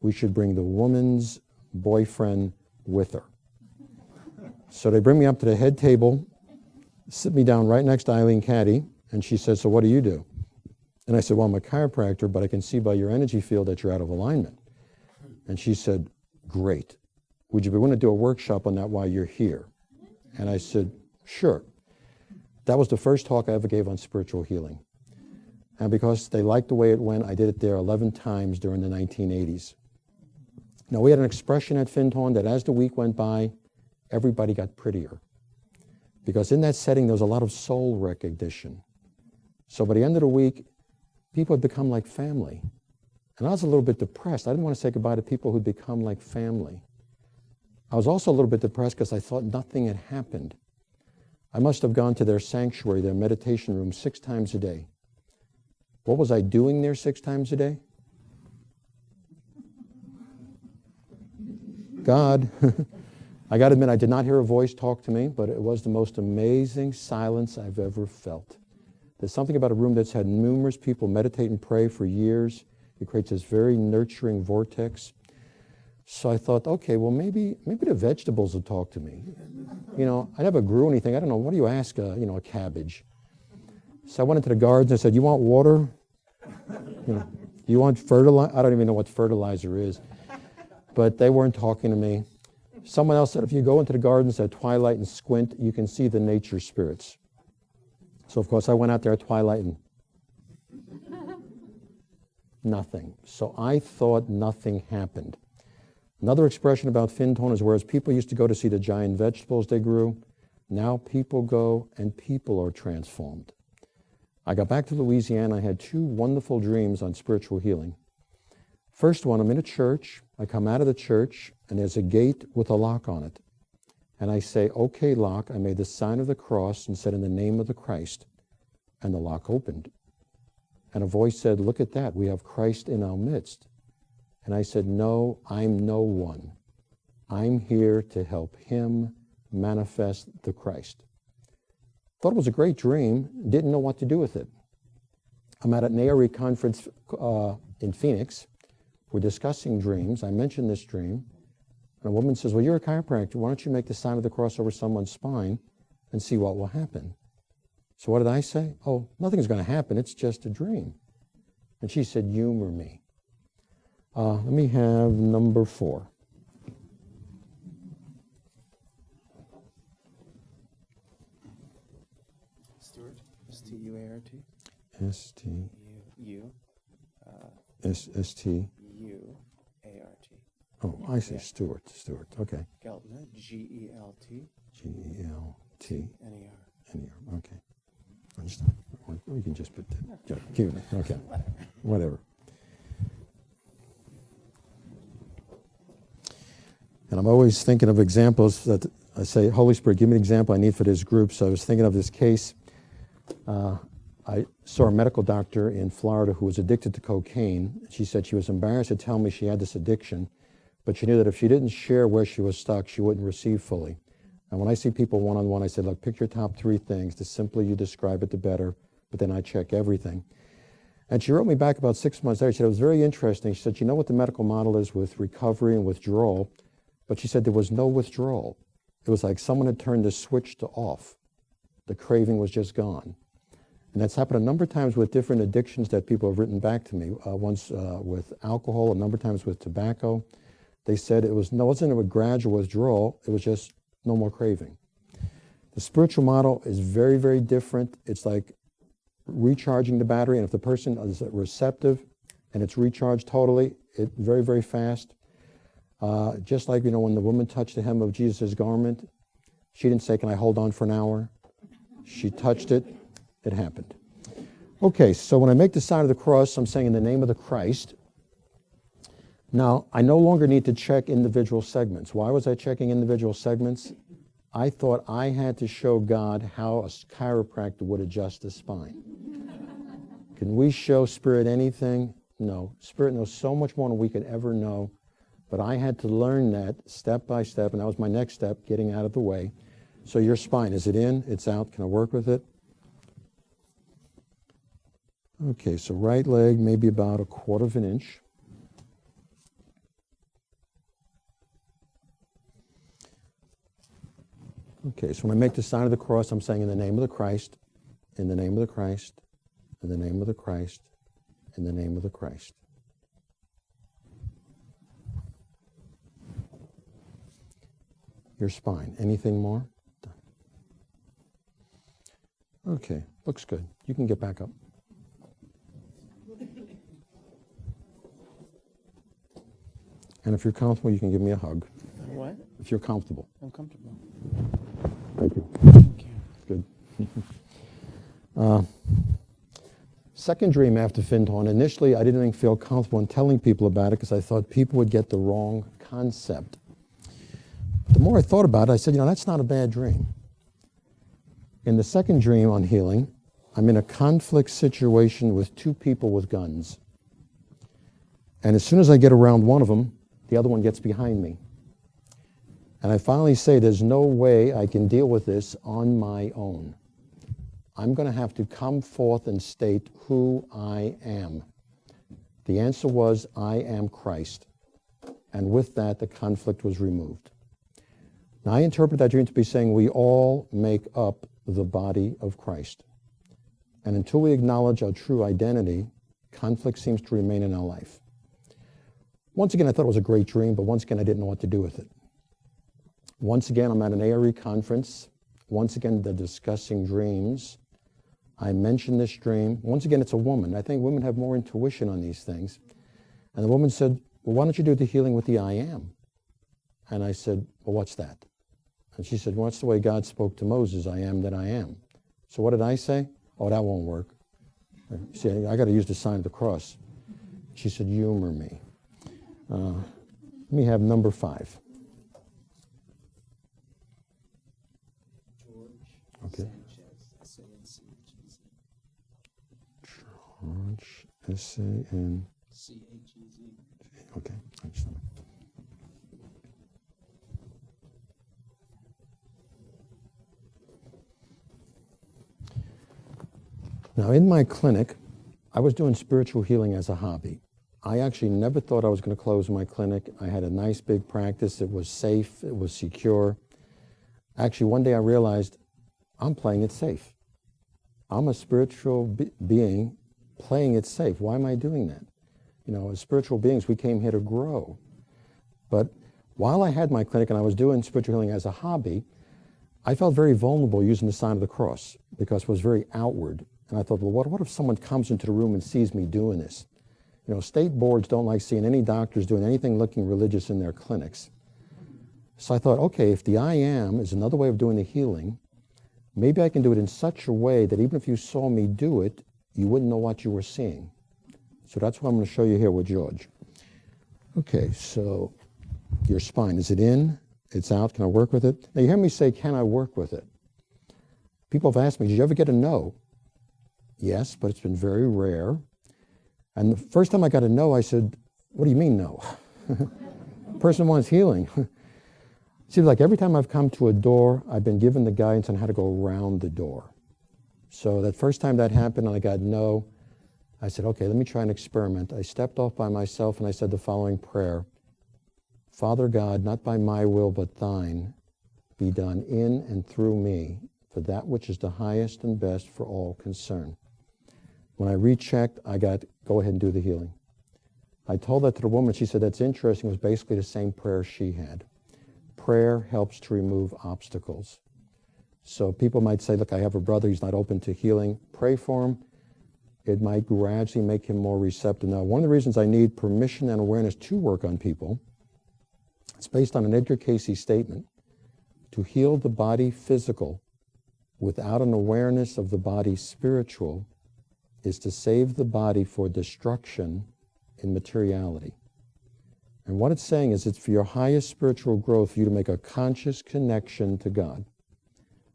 we should bring the woman's boyfriend with her. So they bring me up to the head table, sit me down right next to Eileen Caddy, and she says, so what do you do? And I said, well, I'm a chiropractor, but I can see by your energy field that you're out of alignment. And she said, great. Would you be willing to do a workshop on that while you're here? And I said, sure. That was the first talk I ever gave on spiritual healing. And because they liked the way it went, I did it there 11 times during the 1980s. Now, we had an expression at Findhorn that as the week went by, everybody got prettier. Because in that setting, there was a lot of soul recognition. So by the end of the week, people had become like family. And I was a little bit depressed. I didn't want to say goodbye to people who'd become like family. I was also a little bit depressed because I thought nothing had happened. I must have gone to their sanctuary, their meditation room, 6 times a day. What was I doing there 6 times a day? God. I got to admit, I did not hear a voice talk to me, but it was the most amazing silence I've ever felt. There's something about a room that's had numerous people meditate and pray for years. It creates this very nurturing vortex. So I thought, okay, well, maybe the vegetables will talk to me. I never grew anything. I don't know, what do you ask a cabbage? So I went into the gardens and I said, you want water? Do you want fertilizer? I don't even know what fertilizer is. But they weren't talking to me. Someone else said, if you go into the gardens at twilight and squint, you can see the nature spirits. So, of course, I went out there at twilight and Nothing. So I thought nothing happened. Another expression about Findhorn is whereas people used to go to see the giant vegetables they grew, now people go and people are transformed. I got back to Louisiana. I had 2 wonderful dreams on spiritual healing. First one, I'm in a church. I come out of the church, and there's a gate with a lock on it. And I say, okay, lock. I made the sign of the cross and said, in the name of the Christ. And the lock opened. And a voice said, look at that. We have Christ in our midst. And I said, no, I'm no one. I'm here to help him manifest the Christ. Thought it was a great dream. Didn't know what to do with it. I'm at an ARE conference in Phoenix. We're discussing dreams. I mentioned this dream. And a woman says, well, you're a chiropractor. Why don't you make the sign of the cross over someone's spine and see what will happen? So what did I say? Oh, nothing's going to happen. It's just a dream. And she said, humor me. Let me have number 4. Stuart, S-T-U-A-R-T. S-T. U-A-R-T. Oh, I say Stuart. Okay. Geltner, G-E-L-T. G-E-L-T. N-E-R. N-E-R. Okay. Understand. We can just put that. Yeah, keep it. Okay. Whatever. And I'm always thinking of examples that I say, Holy Spirit, give me an example I need for this group. So I was thinking of this case. I saw a medical doctor in Florida who was addicted to cocaine. She said she was embarrassed to tell me she had this addiction, but she knew that if she didn't share where she was stuck, she wouldn't receive fully. And when I see people one-on-one, I say, look, pick your top 3 things. The simpler you describe it, the better. But then I check everything. And she wrote me back about 6 months later. She said, it was very interesting. She said, you know what the medical model is with recovery and withdrawal? But she said there was no withdrawal. It was like someone had turned the switch to off. The craving was just gone. And that's happened a number of times with different addictions that people have written back to me. Once with alcohol, a number of times with tobacco. They said it wasn't a gradual withdrawal. It was just no more craving. The spiritual model is very, very different. It's like recharging the battery. And if the person is receptive and it's recharged totally, it's very, very fast. Just like, when the woman touched the hem of Jesus' garment, she didn't say, can I hold on for an hour? She touched it. It happened. Okay, so when I make the sign of the cross, I'm saying in the name of the Christ. Now, I no longer need to check individual segments. Why was I checking individual segments? I thought I had to show God how a chiropractor would adjust the spine. Can we show Spirit anything? No. Spirit knows so much more than we could ever know. But I had to learn that step by step, and that was my next step, getting out of the way. So your spine, is it in? It's out. Can I work with it? Okay, so right leg, maybe about 1/4 inch. Okay, so when I make the sign of the cross, I'm saying in the name of the Christ, in the name of the Christ, in the name of the Christ, in the name of the Christ. Your spine. Anything more? Done. Okay, looks good. You can get back up. And if you're comfortable, you can give me a hug. What? If you're comfortable. I'm comfortable. Thank you. Thank you. Good. Second dream after Findhorn. Initially, I didn't even feel comfortable in telling people about it because I thought people would get the wrong concept. The more I thought about it, I said, that's not a bad dream. In the second dream on healing, I'm in a conflict situation with 2 people with guns. And as soon as I get around one of them, the other one gets behind me. And I finally say, there's no way I can deal with this on my own. I'm going to have to come forth and state who I am. The answer was, I am Christ. And with that, the conflict was removed. Now, I interpret that dream to be saying we all make up the body of Christ. And until we acknowledge our true identity, conflict seems to remain in our life. Once again, I thought it was a great dream, but once again, I didn't know what to do with it. Once again, I'm at an ARE conference. Once again, they're discussing dreams. I mentioned this dream. Once again, it's a woman. I think women have more intuition on these things. And the woman said, well, why don't you do the healing with the I am? And I said, well, what's that? And she said, well, that's the way God spoke to Moses, I am that I am. So what did I say? Oh, that won't work. See, I got to use the sign of the cross. She said, humor me. Let me have number 5. Okay. George, S-A-N-C-H-E-Z. Okay. I understand. Now, in my clinic, I was doing spiritual healing as a hobby. I actually never thought I was going to close my clinic. I had a nice big practice. It was safe. It was secure. Actually, one day I realized I'm playing it safe. I'm a spiritual being playing it safe. Why am I doing that? You know, as spiritual beings, we came here to grow. But while I had my clinic and I was doing spiritual healing as a hobby, I felt very vulnerable using the sign of the cross because it was very outward. And I thought, well, what if someone comes into the room and sees me doing this? You know, state boards don't like seeing any doctors doing anything looking religious in their clinics. So I thought, okay, if the I am is another way of doing the healing, maybe I can do it in such a way that even if you saw me do it, you wouldn't know what you were seeing. So that's what I'm going to show you here with George. Okay, so your spine, is it in? It's out. Can I work with it? Now you hear me say, can I work with it? People have asked me, did you ever get a no? Yes, but it's been very rare. And the first time I got a no, I said, what do you mean no? Person wants healing. Seems like every time I've come to a door, I've been given the guidance on how to go around the door. So that first time that happened and I got no, I said, okay, let me try an experiment. I stepped off by myself and I said the following prayer. Father God, not by my will but thine, be done in and through me for that which is the highest and best for all concerned. When I rechecked, I got, go ahead and do the healing. I told that to the woman. She said, that's interesting. It was basically the same prayer she had. Prayer helps to remove obstacles. So people might say, look, I have a brother, he's not open to healing. Pray for him. It might gradually make him more receptive. Now, one of the reasons I need permission and awareness to work on people, it's based on an Edgar Cayce statement. To heal the body physical without an awareness of the body spiritual is to save the body for destruction in materiality. And what it's saying is it's for your highest spiritual growth for you to make a conscious connection to God.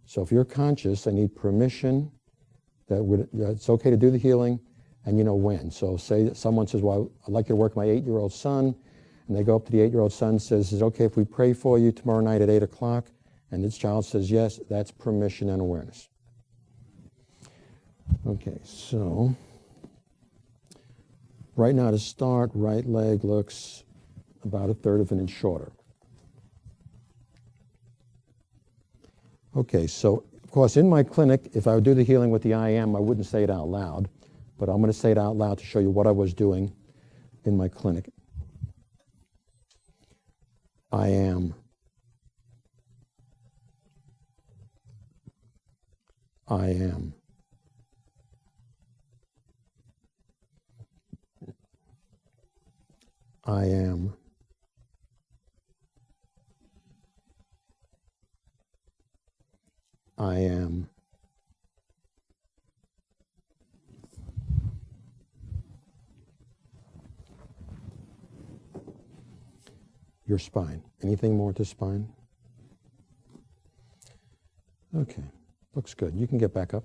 So if you're conscious, I need permission that it's okay to do the healing, and you know when. So say someone says, well, I'd like you to work with my 8-year-old son, and they go up to the 8-year-old son and says, is it okay if we pray for you tomorrow night at 8 o'clock? And this child says yes, that's permission and awareness. Okay, so right now to start, right leg looks about 1/3 of an inch shorter. Okay, so of course in my clinic, if I would do the healing with the I am, I wouldn't say it out loud, but I'm going to say it out loud to show you what I was doing in my clinic. I am. I am. I am. I am. Your spine. Anything more to spine? Okay, looks good. You can get back up.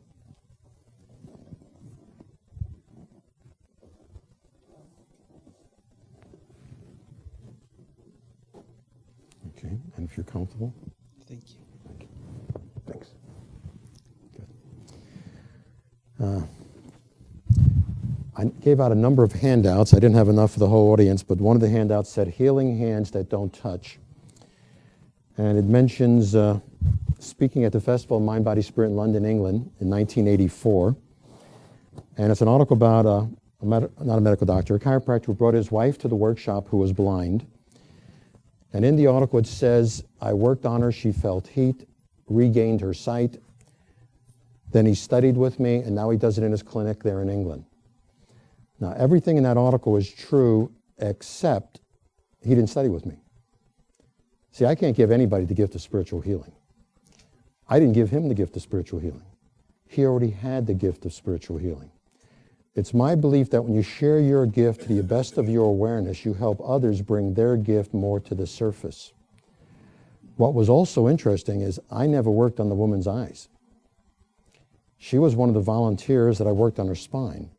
Okay, and if you're comfortable. Thank you. Thank you. Thanks. Good. I gave out a number of handouts. I didn't have enough for the whole audience, but one of the handouts said, Healing Hands That Don't Touch. And it mentions speaking at the Festival of Mind, Body, Spirit in London, England in 1984. And it's an article about, not a medical doctor, a chiropractor who brought his wife to the workshop who was blind. And in the article it says, I worked on her, she felt heat, regained her sight. Then he studied with me, and now he does it in his clinic there in England. Now, everything in that article is true, except he didn't study with me. See, I can't give anybody the gift of spiritual healing. I didn't give him the gift of spiritual healing. He already had the gift of spiritual healing. It's my belief that when you share your gift to the best of your awareness, you help others bring their gift more to the surface. What was also interesting is I never worked on the woman's eyes. She was one of the volunteers that I worked on her spine.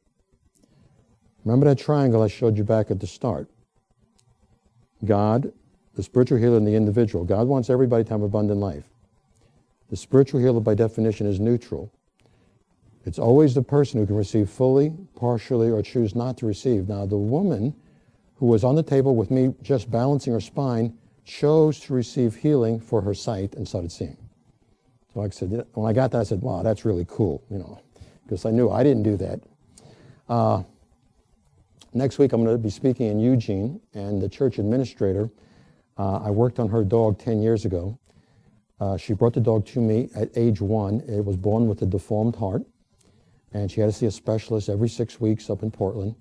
Remember that triangle I showed you back at the start? God, the spiritual healer, and the individual. God wants everybody to have abundant life. The spiritual healer, by definition, is neutral. It's always the person who can receive fully, partially, or choose not to receive. Now, the woman who was on the table with me just balancing her spine chose to receive healing for her sight and started seeing. So like I said, when I got that, I said, wow, that's really cool, because I knew I didn't do that. Next week, I'm going to be speaking in Eugene, and the church administrator, I worked on her dog 10 years ago. She brought the dog to me at age 1. It was born with a deformed heart, and she had to see a specialist every 6 weeks up in Portland.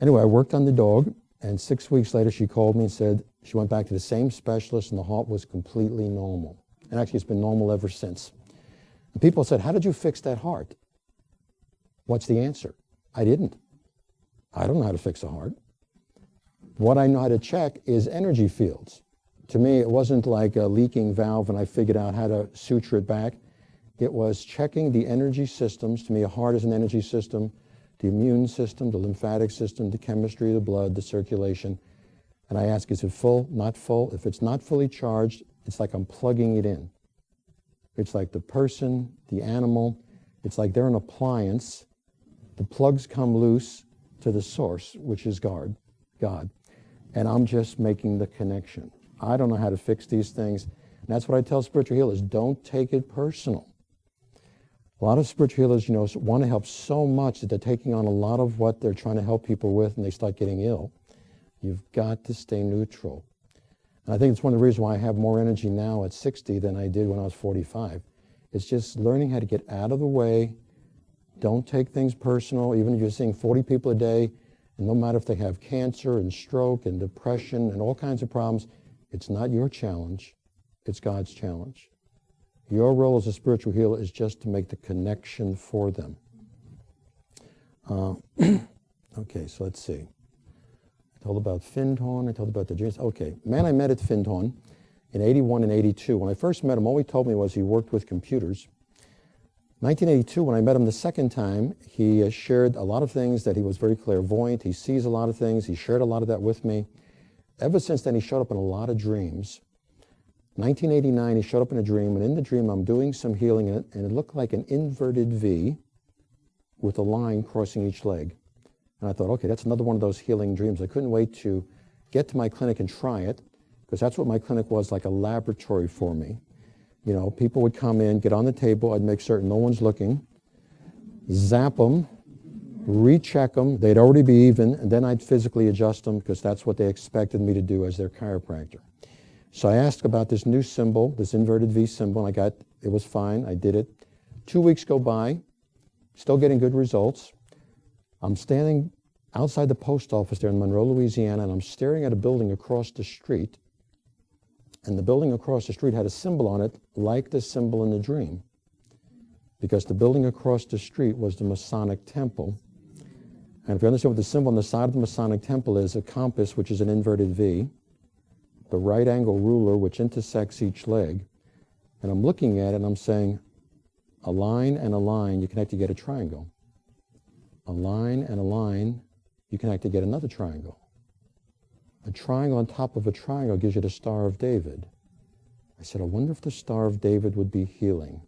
Anyway, I worked on the dog, and 6 weeks later, she called me and said she went back to the same specialist, and the heart was completely normal. And actually, it's been normal ever since. And people said, how did you fix that heart? What's the answer? I didn't. I don't know how to fix a heart. What I know how to check is energy fields. To me, it wasn't like a leaking valve and I figured out how to suture it back. It was checking the energy systems. To me, a heart is an energy system, the immune system, the lymphatic system, the chemistry, the blood, the circulation. And I ask, is it full, not full? If it's not fully charged, it's like I'm plugging it in. It's like the person, the animal, it's like they're an appliance. The plugs come loose to the source, which is God. And I'm just making the connection. I don't know how to fix these things. And that's what I tell spiritual healers. Don't take it personal. A lot of spiritual healers, want to help so much that they're taking on a lot of what they're trying to help people with, and they start getting ill. You've got to stay neutral. And I think it's one of the reasons why I have more energy now at 60 than I did when I was 45. It's just learning how to get out of the way. Don't take things personal, even if you're seeing 40 people a day, and no matter if they have cancer and stroke and depression and all kinds of problems, it's not your challenge, it's God's challenge. Your role as a spiritual healer is just to make the connection for them. Okay, so let's see. I told about Findhorn, I told about the dreams. Okay, man I met at Findhorn in 81 and 82. When I first met him, all he told me was he worked with computers. 1982, when I met him the second time, he shared a lot of things that he was very clairvoyant. He sees a lot of things. He shared a lot of that with me. Ever since then, he showed up in a lot of dreams. 1989, he showed up in a dream, and in the dream, I'm doing some healing in it, and it looked like an inverted V with a line crossing each leg. And I thought, okay, that's another one of those healing dreams. I couldn't wait to get to my clinic and try it, because that's what my clinic was, like a laboratory for me. People would come in, get on the table, I'd make certain no one's looking, zap them, recheck them, they'd already be even, and then I'd physically adjust them because that's what they expected me to do as their chiropractor. So I asked about this new symbol, this inverted V symbol, and it was fine, I did it. 2 weeks go by, still getting good results. I'm standing outside the post office there in Monroe, Louisiana, and I'm staring at a building across the street. And the building across the street had a symbol on it like the symbol in the dream, because the building across the street was the Masonic Temple. And if you understand what the symbol on the side of the Masonic Temple is, a compass, which is an inverted V, the right angle ruler, which intersects each leg, and I'm looking at it and I'm saying, a line and a line, you connect to get a triangle. A line and a line, you connect to get another triangle. A triangle on top of a triangle gives you the Star of David. I said, I wonder if the Star of David would be healing.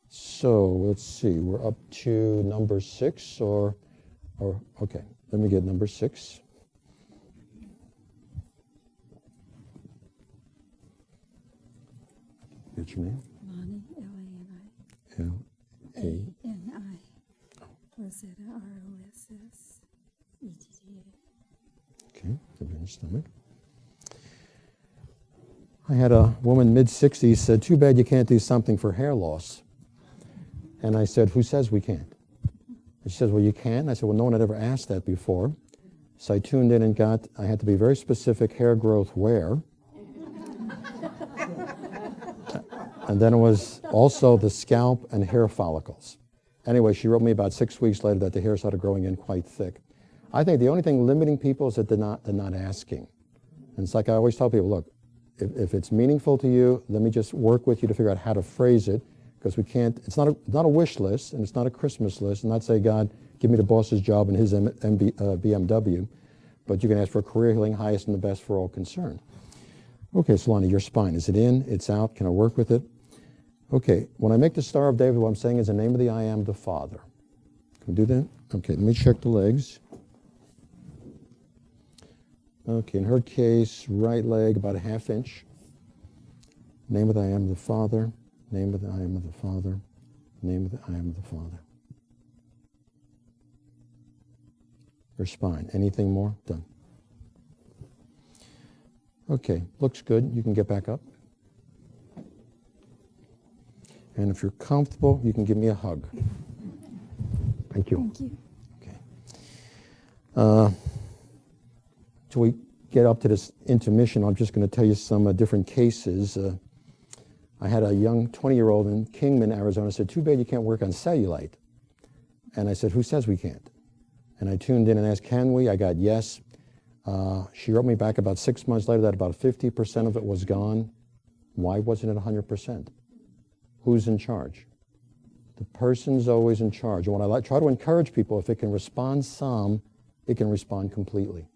So let's see, we're up to number 6 or okay, let me get number 6. Get your name? Lonnie, L-A-N-I. L-A. A-N-I. Rosetta, R-O-S-S-E-T-T-A. Okay, give me your stomach. I had a woman mid-60s said, too bad you can't do something for hair loss. And I said, who says we can't? And she says, well, you can? I said, well, no one had ever asked that before. So I tuned in and I had to be very specific, hair growth where. And then it was also the scalp and hair follicles. Anyway, she wrote me about 6 weeks later that the hair started growing in quite thick. I think the only thing limiting people is that they're not asking. And it's like I always tell people, look, if it's meaningful to you, let me just work with you to figure out how to phrase it, because we can't, it's not a wish list, and it's not a Christmas list, and not say, God, give me the boss's job and his BMW, but you can ask for career healing, highest and the best for all concerned. Okay, Solani, your spine, is it in? It's out? Can I work with it? Okay, when I make the Star of David, what I'm saying is the name of the I Am, the Father. Can we do that? Okay, let me check the legs. Okay, in her case, right leg about a ½ inch. Name of the I Am, the Father. Name of the I Am of the Father. Name of the I Am of the Father. Her spine. Anything more? Done. Okay, looks good. You can get back up. And if you're comfortable, you can give me a hug. Thank you. Thank you. Okay. Till we get up to this intermission, I'm just going to tell you some different cases. I had a young 20-year-old in Kingman, Arizona, said, too bad you can't work on cellulite. And I said, who says we can't? And I tuned in and asked, can we? I got yes. She wrote me back about 6 months later that about 50% of it was gone. Why wasn't it 100%? Who's in charge? The person's always in charge. And when I try to encourage people, if it can respond some, it can respond completely.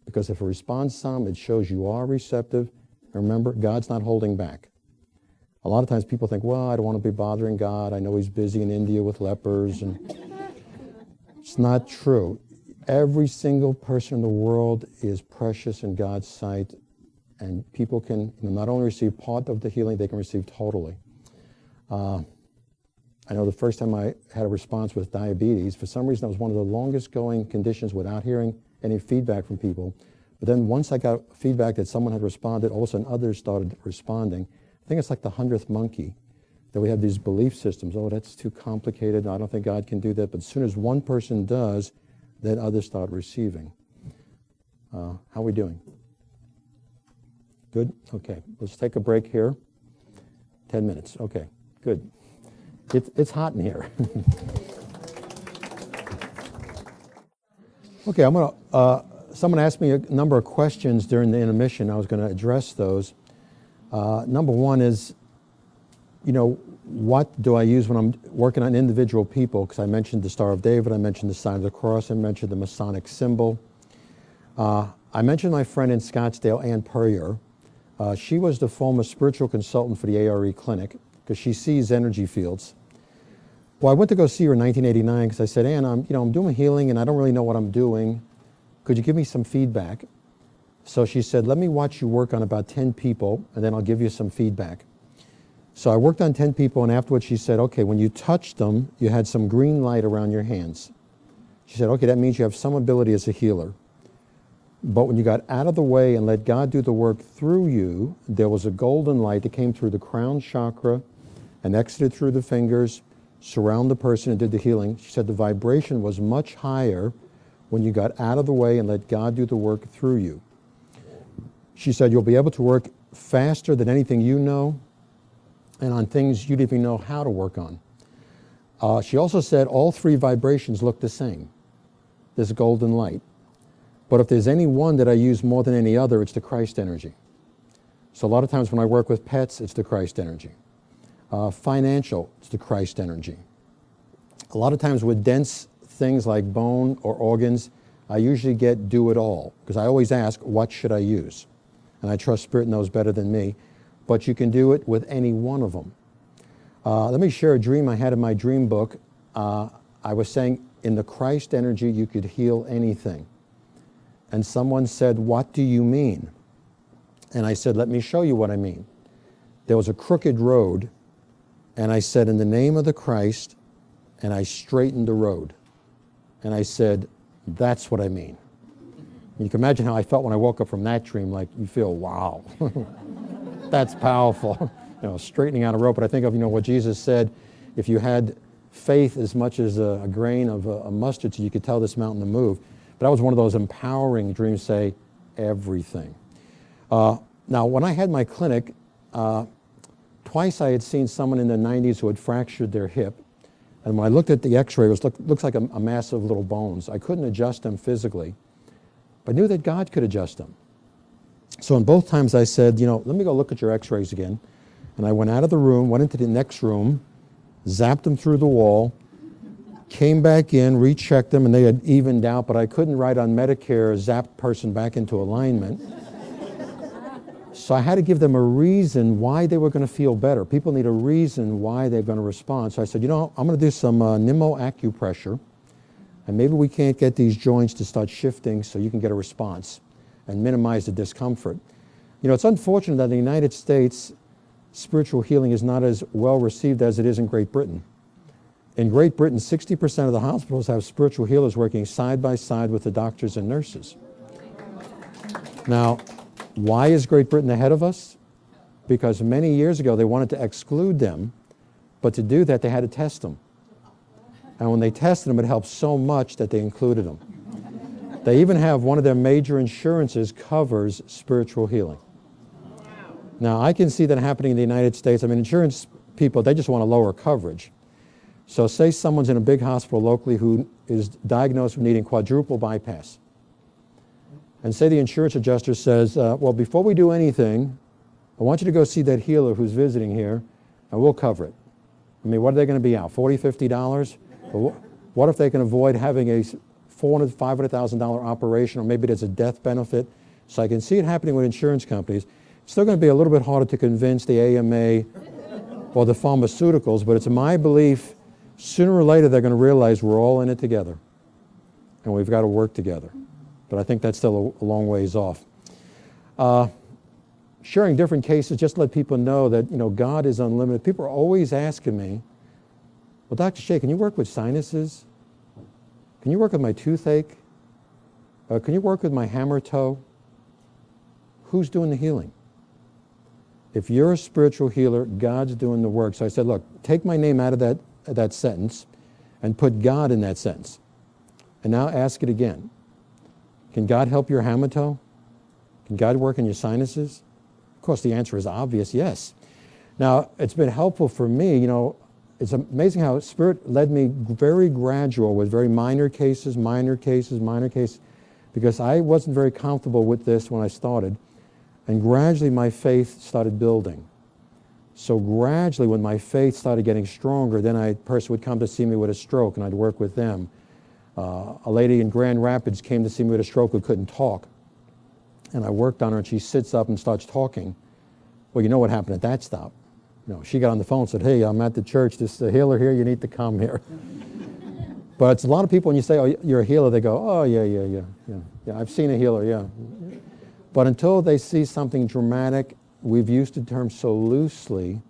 Because if it responds some, it shows you are receptive. And remember, God's not holding back. A lot of times people think, well, I don't want to be bothering God. I know he's busy in India with lepers. And it's not true. Every single person in the world is precious in God's sight. And people can not only receive part of the healing, they can receive totally. I know the first time I had a response with diabetes, for some reason, it was one of the longest going conditions without hearing any feedback from people. But then once I got feedback that someone had responded, all of a sudden others started responding. I think it's like the 100th monkey, that we have these belief systems. Oh, that's too complicated. I don't think God can do that. But as soon as one person does, then others start receiving. How are we doing? Good? Okay. Let's take a break here. 10 minutes. Okay. Good. It's hot in here. Okay, someone asked me a number of questions during the intermission. I was going to address those. Number one is, what do I use when I'm working on individual people? Because I mentioned the Star of David, I mentioned the sign of the cross, I mentioned the Masonic symbol. I mentioned my friend in Scottsdale, Ann Purrier. She was the former spiritual consultant for the ARE clinic, because she sees energy fields. Well, I went to go see her in 1989 because I said, Ann, I'm doing healing and I don't really know what I'm doing. Could you give me some feedback? So she said, let me watch you work on about 10 people and then I'll give you some feedback. So I worked on 10 people and afterwards she said, okay, when you touched them, you had some green light around your hands. She said, okay, that means you have some ability as a healer. But when you got out of the way and let God do the work through you, there was a golden light that came through the crown chakra and exited through the fingers, surround the person and did the healing. She said the vibration was much higher when you got out of the way and let God do the work through you. She said you'll be able to work faster than anything you know and on things you didn't even know how to work on. She also said all three vibrations look the same, this golden light. But if there's any one that I use more than any other, it's the Christ energy. So a lot of times when I work with pets, it's the Christ energy. Financial, it's the Christ energy. A lot of times with dense things like bone or organs, I usually get do it all, because I always ask, what should I use? And I trust Spirit knows better than me, but you can do it with any one of them. Let me share a dream I had in my dream book. I was saying in the Christ energy, you could heal anything. And someone said, what do you mean? And I said, let me show you what I mean. There was a crooked road, and I said, in the name of the Christ, and I straightened the road. And I said, that's what I mean. You can imagine how I felt when I woke up from that dream, like you feel, wow, that's powerful. Straightening out a road. But I think of, what Jesus said, if you had faith as much as a grain of a mustard seed. You could tell this mountain to move. But that was one of those empowering dreams, say everything. Now, when I had my clinic, twice I had seen someone in their 90s who had fractured their hip. And when I looked at the x-ray, it looks like a mass of little bones. I couldn't adjust them physically, but I knew that God could adjust them. So in both times I said, let me go look at your x-rays again. And I went out of the room, went into the next room, zapped them through the wall, came back in, rechecked them, and they had evened out, but I couldn't write on Medicare a zapped person back into alignment. So I had to give them a reason why they were going to feel better. People need a reason why they're going to respond. So I said, I'm going to do some pneumo acupressure, and maybe we can't get these joints to start shifting so you can get a response and minimize the discomfort. It's unfortunate that in the United States, spiritual healing is not as well received as it is in Great Britain. In Great Britain, 60% of the hospitals have spiritual healers working side by side with the doctors and nurses. Now, why is Great Britain ahead of us? Because many years ago they wanted to exclude them, but to do that they had to test them. And when they tested them, it helped so much that they included them. They even have one of their major insurances covers spiritual healing. Now, I can see that happening in the United States. Insurance people, they just want to lower coverage. So say someone's in a big hospital locally who is diagnosed with needing quadruple bypass. And say the insurance adjuster says, well, before we do anything, I want you to go see that healer who's visiting here, and we'll cover it. What are they going to be out, $40, $50? But what if they can avoid having a $400,000, $500,000 operation, or maybe there's a death benefit? So I can see it happening with insurance companies. It's still going to be a little bit harder to convince the AMA or the pharmaceuticals, but it's my belief sooner or later they're going to realize we're all in it together, and we've got to work together. But I think that's still a long ways off. Sharing different cases, just to let people know that God is unlimited. People are always asking me, well, Dr. Shaye, can you work with sinuses? Can you work with my toothache? Can you work with my hammer toe? Who's doing the healing? If you're a spiritual healer, God's doing the work. So I said, look, take my name out of that sentence and put God in that sentence. And now ask it again. Can God help your hammer toe? Can God work in your sinuses? Of course, the answer is obvious, yes. Now, it's been helpful for me, it's amazing how Spirit led me very gradual with very minor cases, because I wasn't very comfortable with this when I started. And gradually my faith started building. So gradually when my faith started getting stronger, then a person would come to see me with a stroke and I'd work with them. A lady in Grand Rapids came to see me with a stroke who couldn't talk. And I worked on her and she sits up and starts talking. Well, you know what happened at that stop? She got on the phone and said, hey, I'm at the church, this is a healer here, you need to come here. But it's a lot of people, when you say, oh, you're a healer, they go, oh, yeah, I've seen a healer, yeah. But until they see something dramatic, we've used the term so loosely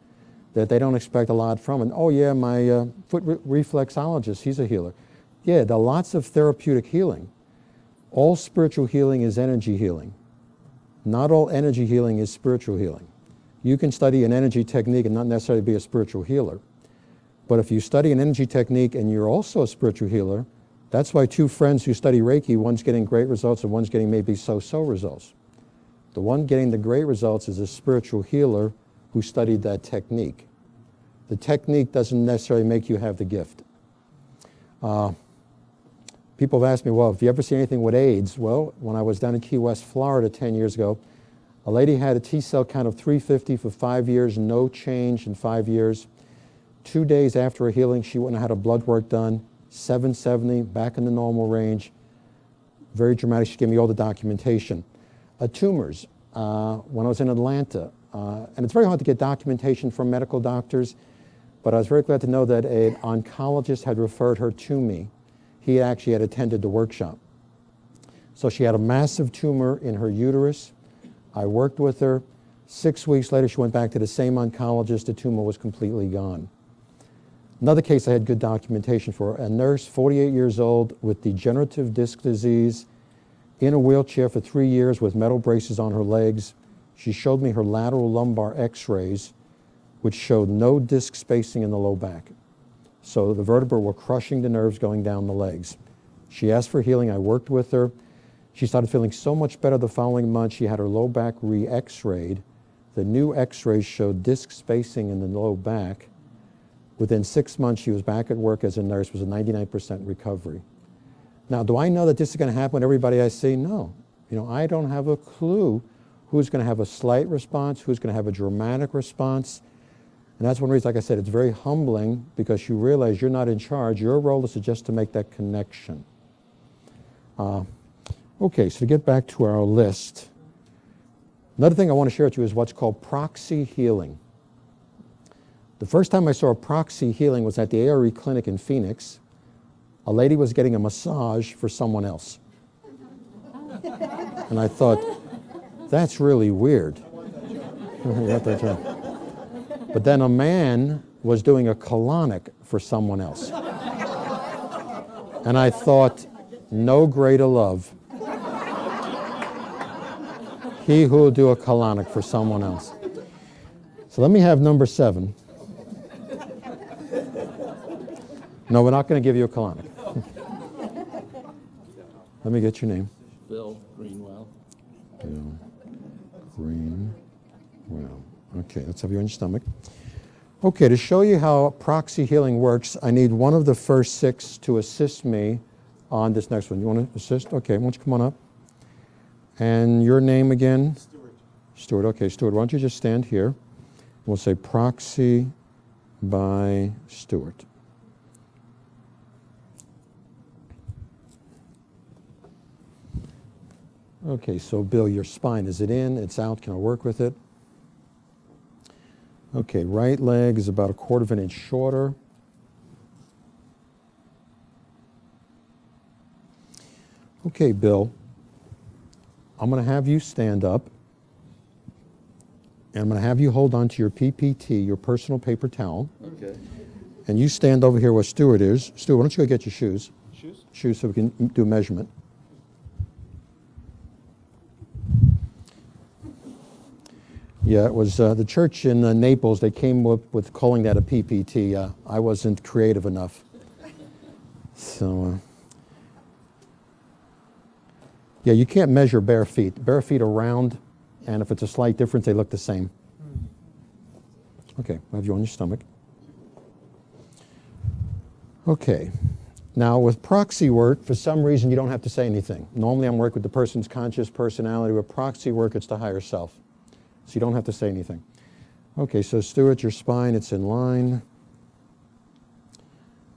that they don't expect a lot from it. Oh yeah, my foot reflexologist, he's a healer. Yeah, there are lots of therapeutic healing. All spiritual healing is energy healing. Not all energy healing is spiritual healing. You can study an energy technique and not necessarily be a spiritual healer. But if you study an energy technique and you're also a spiritual healer, that's why two friends who study Reiki, one's getting great results and one's getting maybe so-so results. The one getting the great results is a spiritual healer who studied that technique. The technique doesn't necessarily make you have the gift. People have asked me, well, have you ever seen anything with AIDS? Well, when I was down in Key West, Florida 10 years ago, a lady had a T-cell count of 350 for 5 years, no change in 5 years. 2 days after her healing, she went and had a blood work done, 770, back in the normal range. Very dramatic. She gave me all the documentation. Tumors, when I was in Atlanta, and it's very hard to get documentation from medical doctors, but I was very glad to know that an oncologist had referred her to me. He actually had attended the workshop. So she had a massive tumor in her uterus. I worked with her. 6 weeks later, she went back to the same oncologist. The tumor was completely gone. Another case I had good documentation for, a nurse, 48 years old, with degenerative disc disease, in a wheelchair for 3 years with metal braces on her legs. She showed me her lateral lumbar x-rays, which showed no disc spacing in the low back. So the vertebrae were crushing the nerves going down the legs. She asked for healing. I worked with her. She started feeling so much better the following month. She had her low back re-x-rayed. The new x-rays showed disc spacing in the low back. Within 6 months, she was back at work as a nurse, was a 99% recovery. Now, do I know that this is going to happen with everybody I see? No. I don't have a clue who's going to have a slight response, who's going to have a dramatic response. And that's one reason, like I said, it's very humbling because you realize you're not in charge. Your role is just to make that connection. Okay, so to get back to our list, another thing I want to share with you is what's called proxy healing. The first time I saw a proxy healing was at the ARE clinic in Phoenix. A lady was getting a massage for someone else. And I thought, that's really weird. But then a man was doing a colonic for someone else. And I thought, no greater love. He who will do a colonic for someone else. So let me have number 7. No, we're not going to give you a colonic. Let me get your name. Bill Greenwell. Bill Greenwell. Okay, let's have you on your stomach. Okay, to show you how proxy healing works, I need one of the first 6 to assist me on this next one. You want to assist? Okay, why don't you come on up? And your name again? Stuart. Stuart, okay, Stuart, why don't you just stand here? We'll say proxy by Stuart. Okay, so Bill, your spine, is it in? It's out? Can I work with it? Okay, right leg is about 1/4 of an inch shorter. Okay, Bill, I'm going to have you stand up, and I'm going to have you hold on to your PPT, your personal paper towel. Okay. And you stand over here where Stuart is. Stuart, why don't you go get your shoes? Shoes? Shoes so we can do a measurement. Yeah, it was the church in Naples. They came up with calling that a PPT. I wasn't creative enough. So, yeah, you can't measure bare feet. Bare feet are round, and if it's a slight difference, they look the same. Okay, I'll have you on your stomach. Okay, now with proxy work, for some reason, you don't have to say anything. Normally, I'm working with the person's conscious personality. With proxy work, it's the higher self. So you don't have to say anything. Okay, so Stuart, your spine, it's in line.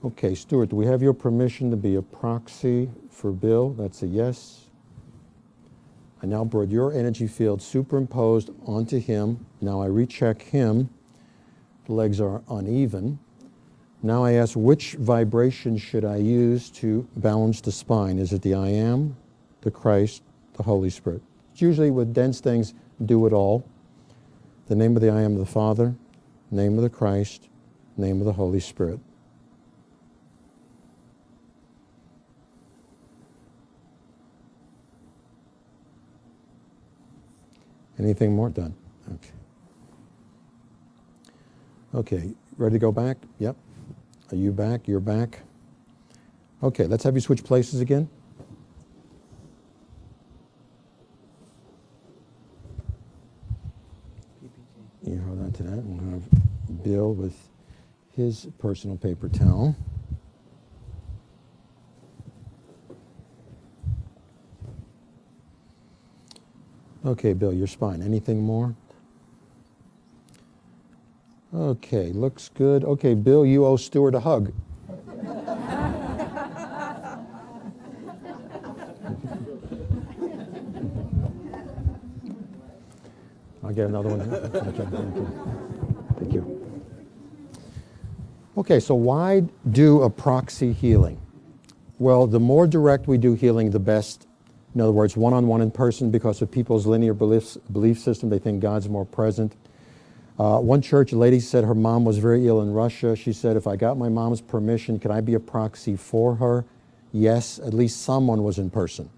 Okay, Stuart, do we have your permission to be a proxy for Bill? That's a yes. I now brought your energy field superimposed onto him. Now I recheck him. The legs are uneven. Now I ask, which vibration should I use to balance the spine? Is it the I am, the Christ, the Holy Spirit? It's usually with dense things, do it all. The name of the I am of the Father, name of the Christ, name of the Holy Spirit. Anything more? Done. Okay. Okay, ready to go back? Yep. Are you back? You're back. Okay, let's have you switch places again. You hold on to that, and we'll have Bill with his personal paper towel. Okay, Bill, your spine. Anything more? Okay, looks good. Okay, Bill, you owe Stuart a hug. I'll get another one. Thank you. Okay, so why do a proxy healing? Well, the more direct we do healing, the best. In other words, one-on-one in person, because of people's linear belief system, they think God's more present. One church, a lady said her mom was very ill in Russia. She said, if I got my mom's permission, could I be a proxy for her? Yes, at least someone was in person.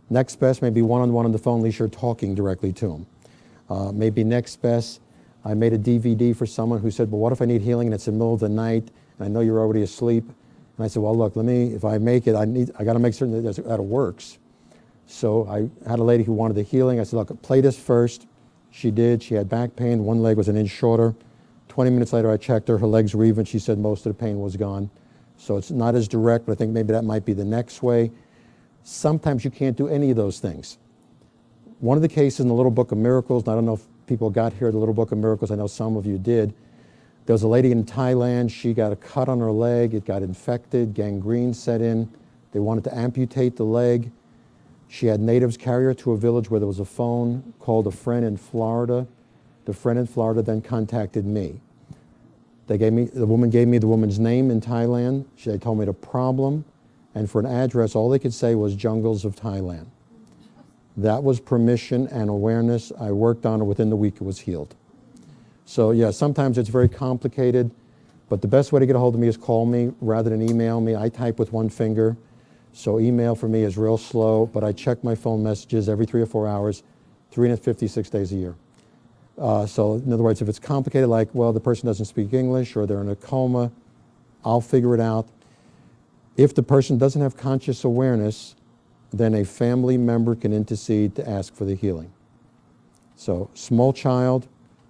Next best, maybe one-on-one on the phone, at least you're talking directly to them. Maybe next best, I made a DVD for someone who said, well, what if I need healing and it's the middle of the night and I know you're already asleep? And I said, well, look, if I make it, I got to make certain that it works. So I had a lady who wanted the healing. I said, look, play this first. She did. She had back pain. One leg was an inch shorter. 20 minutes later, I checked her. Her legs were even. She said most of the pain was gone. So it's not as direct, but I think maybe that might be the next way. Sometimes you can't do any of those things. One of the cases in the Little Book of Miracles, and I don't know if people got here, the Little Book of Miracles, I know some of you did. There was a lady in Thailand. She got a cut on her leg. It got infected. Gangrene set in. They wanted to amputate the leg. She had natives carry her to a village where there was a phone, called a friend in Florida. The friend in Florida then contacted me. The woman gave me the woman's name in Thailand. They told me the problem, and for an address, all they could say was jungles of Thailand. That was permission and awareness. I worked on it. Within the week, it was healed. So yeah, sometimes it's very complicated, but the best way to get a hold of me is call me rather than email me. I type with one finger. So email for me is real slow, but I check my phone messages every 3 or 4 hours, 356 days a year. So in other words, if it's complicated, like, well, the person doesn't speak English or they're in a coma, I'll figure it out. If the person doesn't have conscious awareness, then a family member can intercede to ask for the healing. So small child,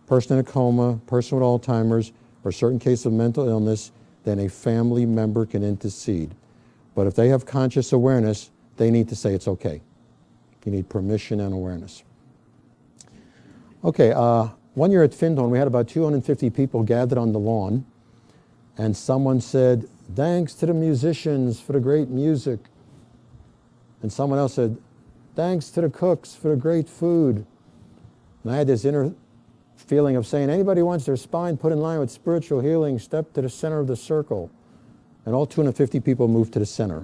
person in a coma, person with Alzheimer's, or certain case of mental illness, then a family member can intercede. But if they have conscious awareness, they need to say it's okay. You need permission and awareness. Okay, one year at Findhorn, we had about 250 people gathered on the lawn, and someone said, thanks to the musicians for the great music. And someone else said, thanks to the cooks for the great food. And I had this inner feeling of saying, anybody wants their spine put in line with spiritual healing, step to the center of the circle. And all 250 people moved to the center.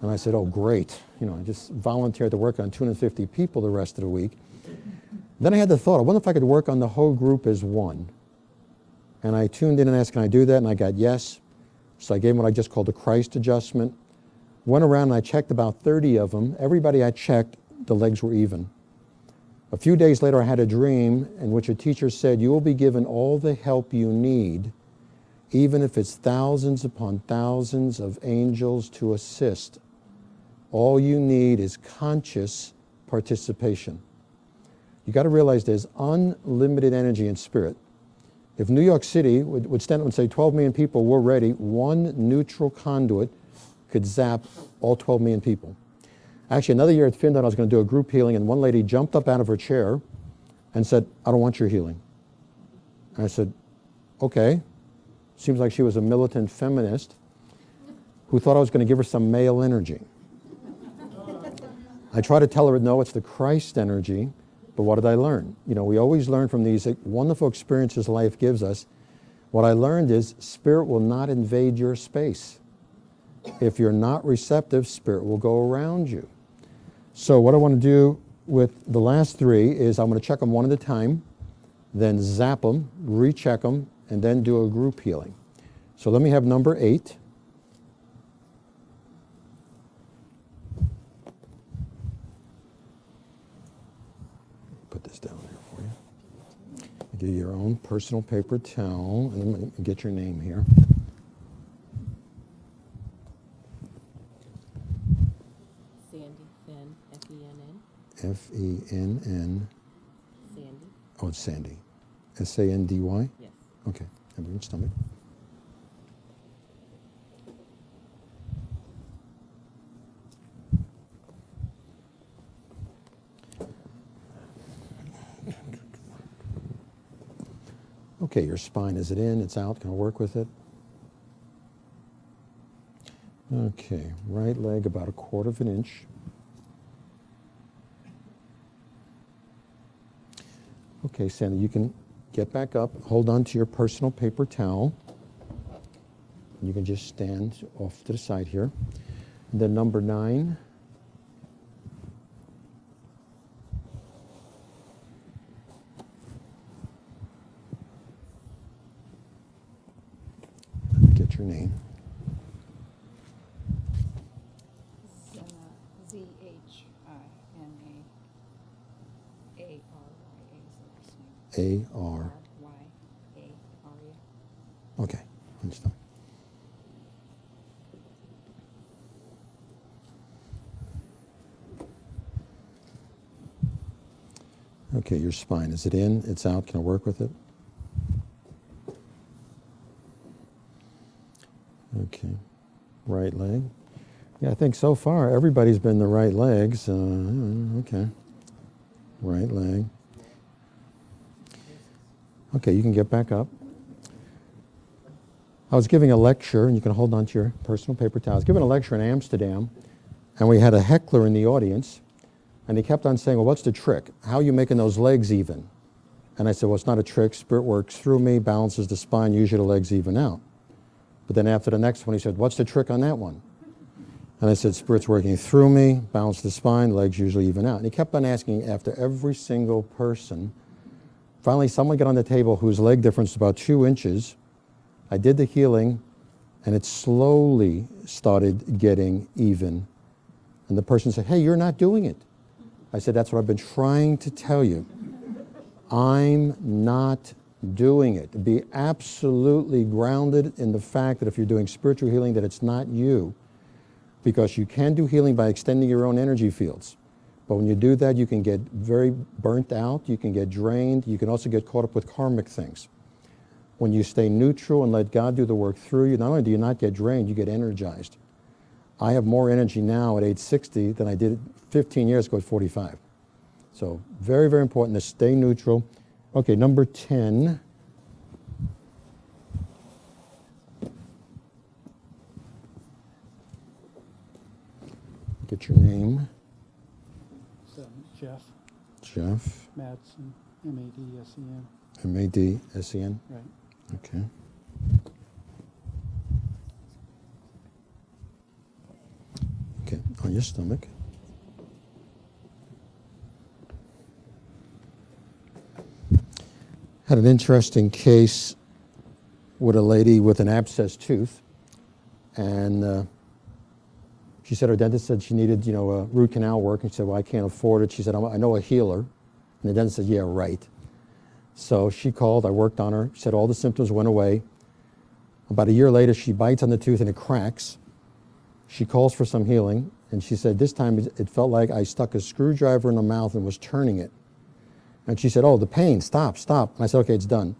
And I said, oh, great. I just volunteered to work on 250 people the rest of the week. Then I had the thought, I wonder if I could work on the whole group as one. And I tuned in and asked, can I do that? And I got yes. So I gave them what I just called a Christ adjustment. Went around and I checked about 30 of them. Everybody I checked, the legs were even. A few days later, I had a dream in which a teacher said, you will be given all the help you need, even if it's thousands upon thousands of angels to assist. All you need is conscious participation. You got to realize there's unlimited energy in spirit. If New York City would stand up and say 12 million people, we're ready, one neutral conduit could zap all 12 million people. Actually, another year at Findhorn, I was going to do a group healing, and one lady jumped up out of her chair and said, I don't want your healing. And I said, okay. Seems like she was a militant feminist who thought I was going to give her some male energy. I tried to tell her, no, it's the Christ energy. But what did I learn? We always learn from these wonderful experiences life gives us. What I learned is spirit will not invade your space. If you're not receptive, spirit will go around you. So what I want to do with the last three is I'm going to check them one at a time, then zap them, recheck them, and then do a group healing. So let me have number 8. Put this down here for you. Do your own personal paper towel, and then get your name here. Sandy, Fenn, F-E-N-N. F-E-N-N. Sandy. Oh, it's Sandy. S-A-N-D-Y? Yes. Okay. Have your stomach. Okay, your spine, is it in? It's out? Can I work with it? Okay, right leg about 1/4 of an inch. Okay, Sandy, you can get back up, hold on to your personal paper towel. You can just stand off to the side here. And then number 9. Get your name. Z-H-I-N-A-A-R-Y-A is the last name. A-R. Okay, on your stomach. Okay, your spine. Is it in? It's out? Can I work with it? Okay. Right leg. Yeah, I think so far everybody's been the right legs. Okay. Right leg. Okay, you can get back up. I was giving a lecture, and you can hold on to your personal paper towel. I was giving a lecture in Amsterdam, and we had a heckler in the audience, and he kept on saying, well, what's the trick? How are you making those legs even? And I said, well, it's not a trick. Spirit works through me, balances the spine, usually the legs even out. But then after the next one, he said, what's the trick on that one? And I said, Spirit's working through me, balance the spine, legs usually even out. And he kept on asking after every single person. Finally, someone got on the table whose leg difference was about 2 inches. I did the healing, and it slowly started getting even. And the person said, hey, you're not doing it. I said, that's what I've been trying to tell you. I'm not doing it. Be absolutely grounded in the fact that if you're doing spiritual healing, that it's not you. Because you can do healing by extending your own energy fields. But when you do that, you can get very burnt out, you can get drained, you can also get caught up with karmic things. When you stay neutral and let God do the work through you, not only do you not get drained, you get energized. I have more energy now at age 60 than I did 15 years ago at 45. So very, very important to stay neutral. Okay, number 10. Get your name. Jeff Jeff. Madsen, M-A-D-S-E-N. M-A-D-S-E-N. Right. Okay. Okay, on your stomach. Had an interesting case with a lady with an abscessed tooth, and she said her dentist said she needed, a root canal work, and she said, well, I can't afford it. She said, I know a healer, and the dentist said, yeah, right. So she called, I worked on her, said all the symptoms went away. About a year later, she bites on the tooth and it cracks. She calls for some healing, and she said, this time it felt like I stuck a screwdriver in the mouth and was turning it. And she said, oh, the pain, stop. And I said, okay, it's done.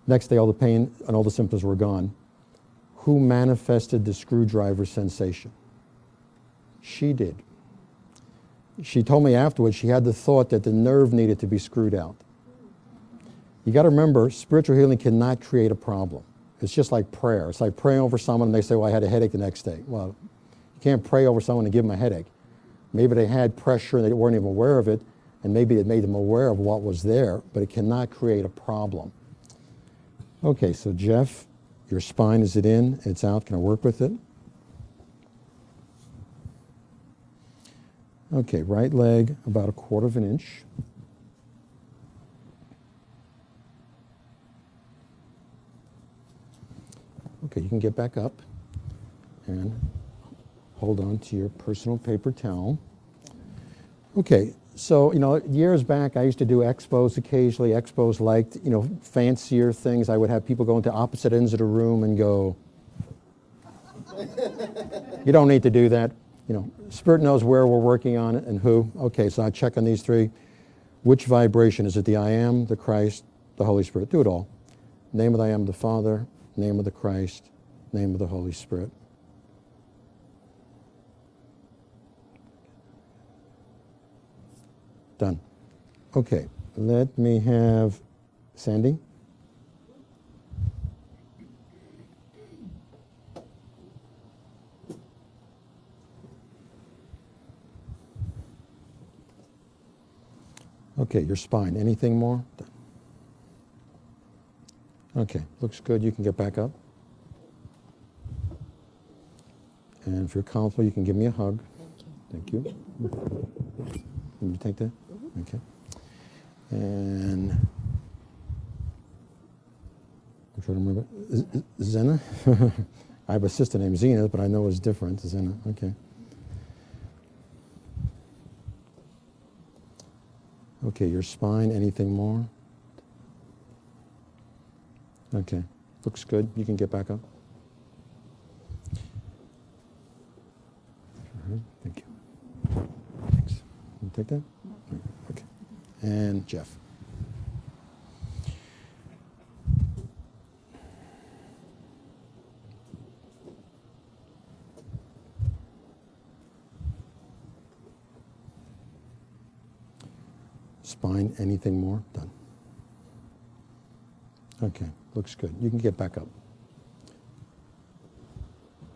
Next day, all the pain and all the symptoms were gone. Who manifested the screwdriver sensation? She did. She told me afterwards she had the thought that the nerve needed to be screwed out. You got to remember, spiritual healing cannot create a problem. It's just like prayer. It's like praying over someone and they say, well, I had a headache the next day. Well, you can't pray over someone and give them a headache. Maybe they had pressure and they weren't even aware of it, and maybe it made them aware of what was there, but it cannot create a problem. Okay, so Jeff, your spine, is it in? It's out. Can I work with it? Okay, right leg, about 1/4 inch. Okay, you can get back up and hold on to your personal paper towel. Okay, so, years back I used to do expos occasionally. Expos liked, fancier things. I would have people go into opposite ends of the room and go, you don't need to do that. Spirit knows where we're working on it and who. Okay, so I check on these 3. Which vibration? Is it the I Am, the Christ, the Holy Spirit? Do it all. Name of the I Am, the Father, name of the Christ, name of the Holy Spirit. Done. Okay, let me have Sandy. Okay, your spine. Anything more? Okay, looks good. You can get back up. And if you're comfortable, you can give me a hug. Thank you. Can you take that? Okay. And I'm trying to remember. Zena? I have a sister named Zena, but I know it's different. Zena, okay. Okay, your spine, anything more? Okay. Looks good. You can get back up. All right, thank you. Thanks. You take that? Okay. And Jeff. Spine, anything more? Done. Okay, looks good. You can get back up.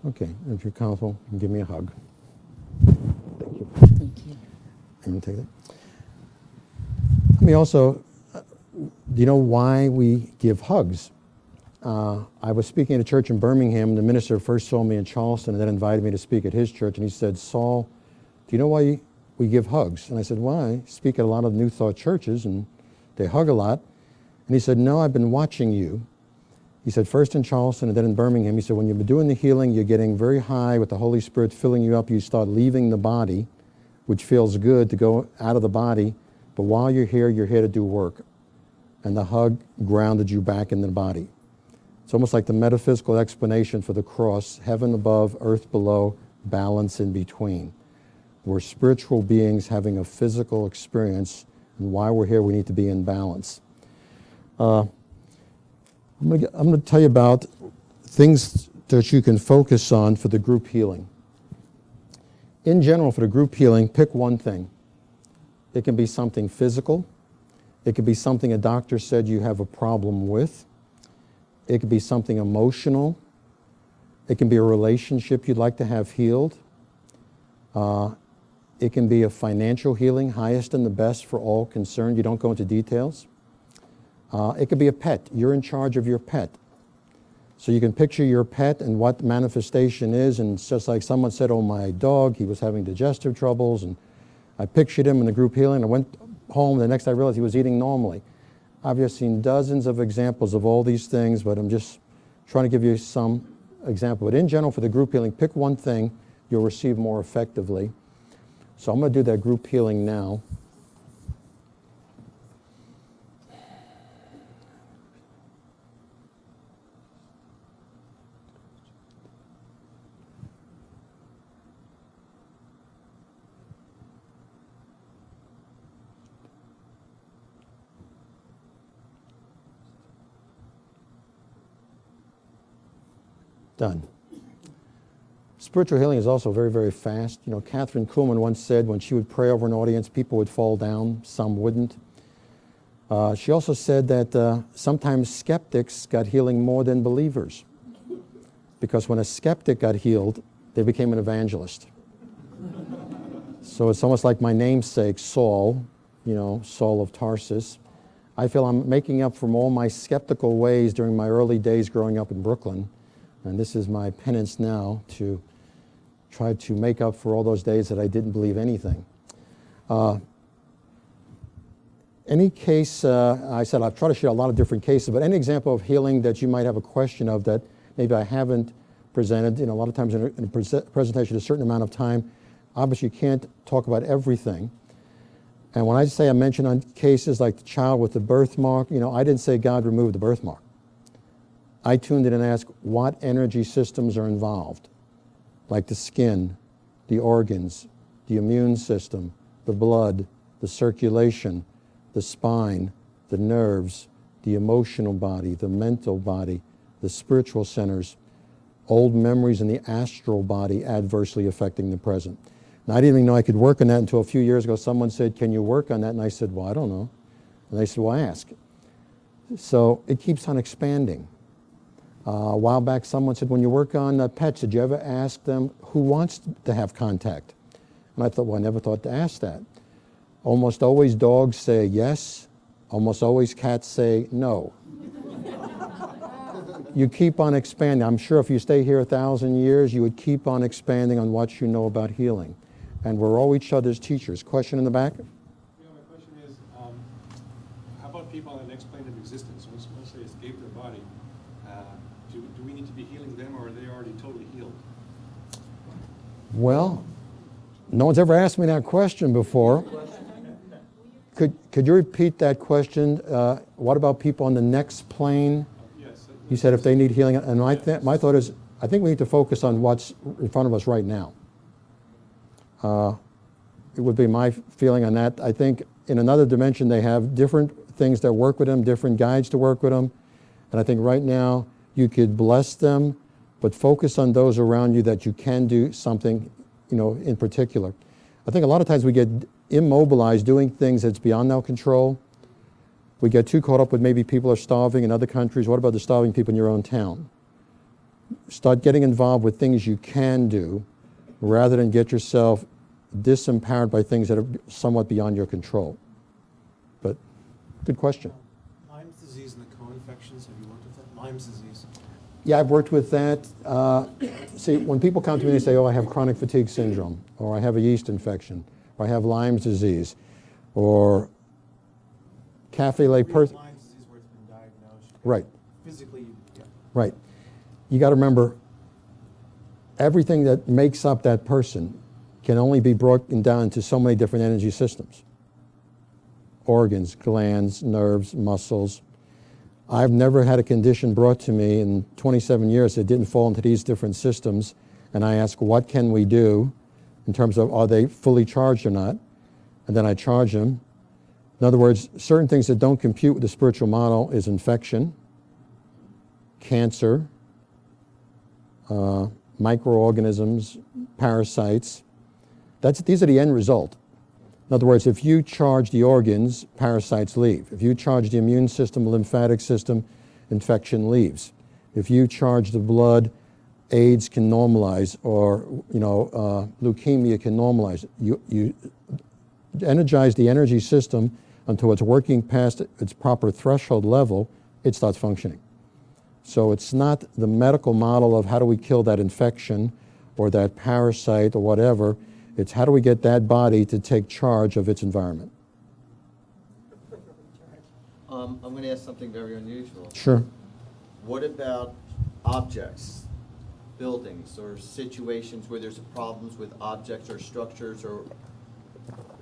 Okay, if you're comfortable, you can give me a hug. Thank you. Thank you. I'm going to take that. Let me also, do you know why we give hugs? I was speaking at a church in Birmingham. The minister first saw me in Charleston and then invited me to speak at his church. And he said, Saul, do you know why we give hugs? And I said, why? I speak at a lot of New Thought churches and they hug a lot. And he said, no, I've been watching you. He said, first in Charleston and then in Birmingham. He said, when you've been doing the healing, you're getting very high with the Holy Spirit filling you up. You start leaving the body, which feels good to go out of the body. But while you're here to do work. And the hug grounded you back in the body. It's almost like the metaphysical explanation for the cross, heaven above, earth below, balance in between. We're spiritual beings having a physical experience, and while we're here, we need to be in balance. I'm going to tell you about things that you can focus on for the group healing. In general, for the group healing, pick one thing. It can be something physical. It could be something a doctor said you have a problem with. It could be something emotional. It can be a relationship you'd like to have healed. It can be a financial healing, highest and the best for all concerned. You don't go into details. It could be a pet. You're in charge of your pet. So you can picture your pet and what the manifestation is. And it's just like someone said, oh, my dog, he was having digestive troubles. And I pictured him in the group healing. I went home. The next day I realized he was eating normally. I've just seen dozens of examples of all these things, but I'm just trying to give you some example. But in general, for the group healing, pick one thing you'll receive more effectively. So I'm going to do that group healing now. Done. Spiritual healing is also very, very fast. You know, Catherine Kuhlman once said when she would pray over an audience, people would fall down, some wouldn't. She also said that sometimes skeptics got healing more than believers. Because when a skeptic got healed, they became an evangelist. So it's almost like my namesake, Saul, you know, Saul of Tarsus. I feel I'm making up from all my skeptical ways during my early days growing up in Brooklyn. And this is my penance now to try to make up for all those days that I didn't believe anything. Any case, I said I'll try to share a lot of different cases, but any example of healing that you might have a question of that maybe I haven't presented, you know, a lot of times in a presentation, a certain amount of time, obviously you can't talk about everything. And when I say I mention on cases like the child with the birthmark, you know, I didn't say God removed the birthmark. I tuned in and asked what energy systems are involved, like the skin, the organs, the immune system, the blood, the circulation, the spine, the nerves, the emotional body, the mental body, the spiritual centers, old memories in the astral body adversely affecting the present. Now, I didn't even know I could work on that until a few years ago. Someone said, can you work on that? And I said, well, I don't know. And they said, well, ask. So it keeps on expanding. A while back, someone said, when you work on pets, did you ever ask them who wants to have contact? And I thought, well, I never thought to ask that. Almost always dogs say yes. Almost always cats say no. You keep on expanding. I'm sure if you stay here 1,000 years, you would keep on expanding on what you know about healing. And we're all each other's teachers. Question in the back? Yeah, my question is, how about people on the next plane of existence? Once they escape their body, do we need to be healing them, or are they already totally healed? Well, no one's ever asked me that question before. Could you repeat that question? What about people on the next plane? Yes, You said if they need healing, and my thought is, I think we need to focus on what's in front of us right now. It would be my feeling on that. I think in another dimension they have different things that work with them, different guides to work with them. And I think right now you could bless them, but focus on those around you that you can do something, in particular. I think a lot of times we get immobilized doing things that's beyond our control. We get too caught up with maybe people are starving in other countries. What about the starving people in your own town? Start getting involved with things you can do rather than get yourself disempowered by things that are somewhat beyond your control. But good question. Lyme's disease and the co-infections, have you worked with that? Lyme's disease. Yeah, I've worked with that. See, when people come to me and say, oh, I have chronic fatigue syndrome, or I have a yeast infection, or I have Lyme's disease, or cafe lay Lyme's disease where it's been diagnosed. Right. Physically, yeah. Right. You got to remember, everything that makes up that person can only be broken down into so many different energy systems. Organs, glands, nerves, muscles. I've never had a condition brought to me in 27 years that didn't fall into these different systems, and I ask, what can we do in terms of are they fully charged or not? And then I charge them. In other words, certain things that don't compute with the spiritual model is infection, cancer, microorganisms, parasites. These are the end result. In other words, if you charge the organs, parasites leave. If you charge the immune system, lymphatic system, infection leaves. If you charge the blood, AIDS can normalize, or leukemia can normalize. You energize the energy system until it's working past its proper threshold level, it starts functioning. So it's not the medical model of how do we kill that infection or that parasite or whatever. It's how do we get that body to take charge of its environment. I'm going to ask something very unusual. Sure. What about objects, buildings, or situations where there's problems with objects or structures, or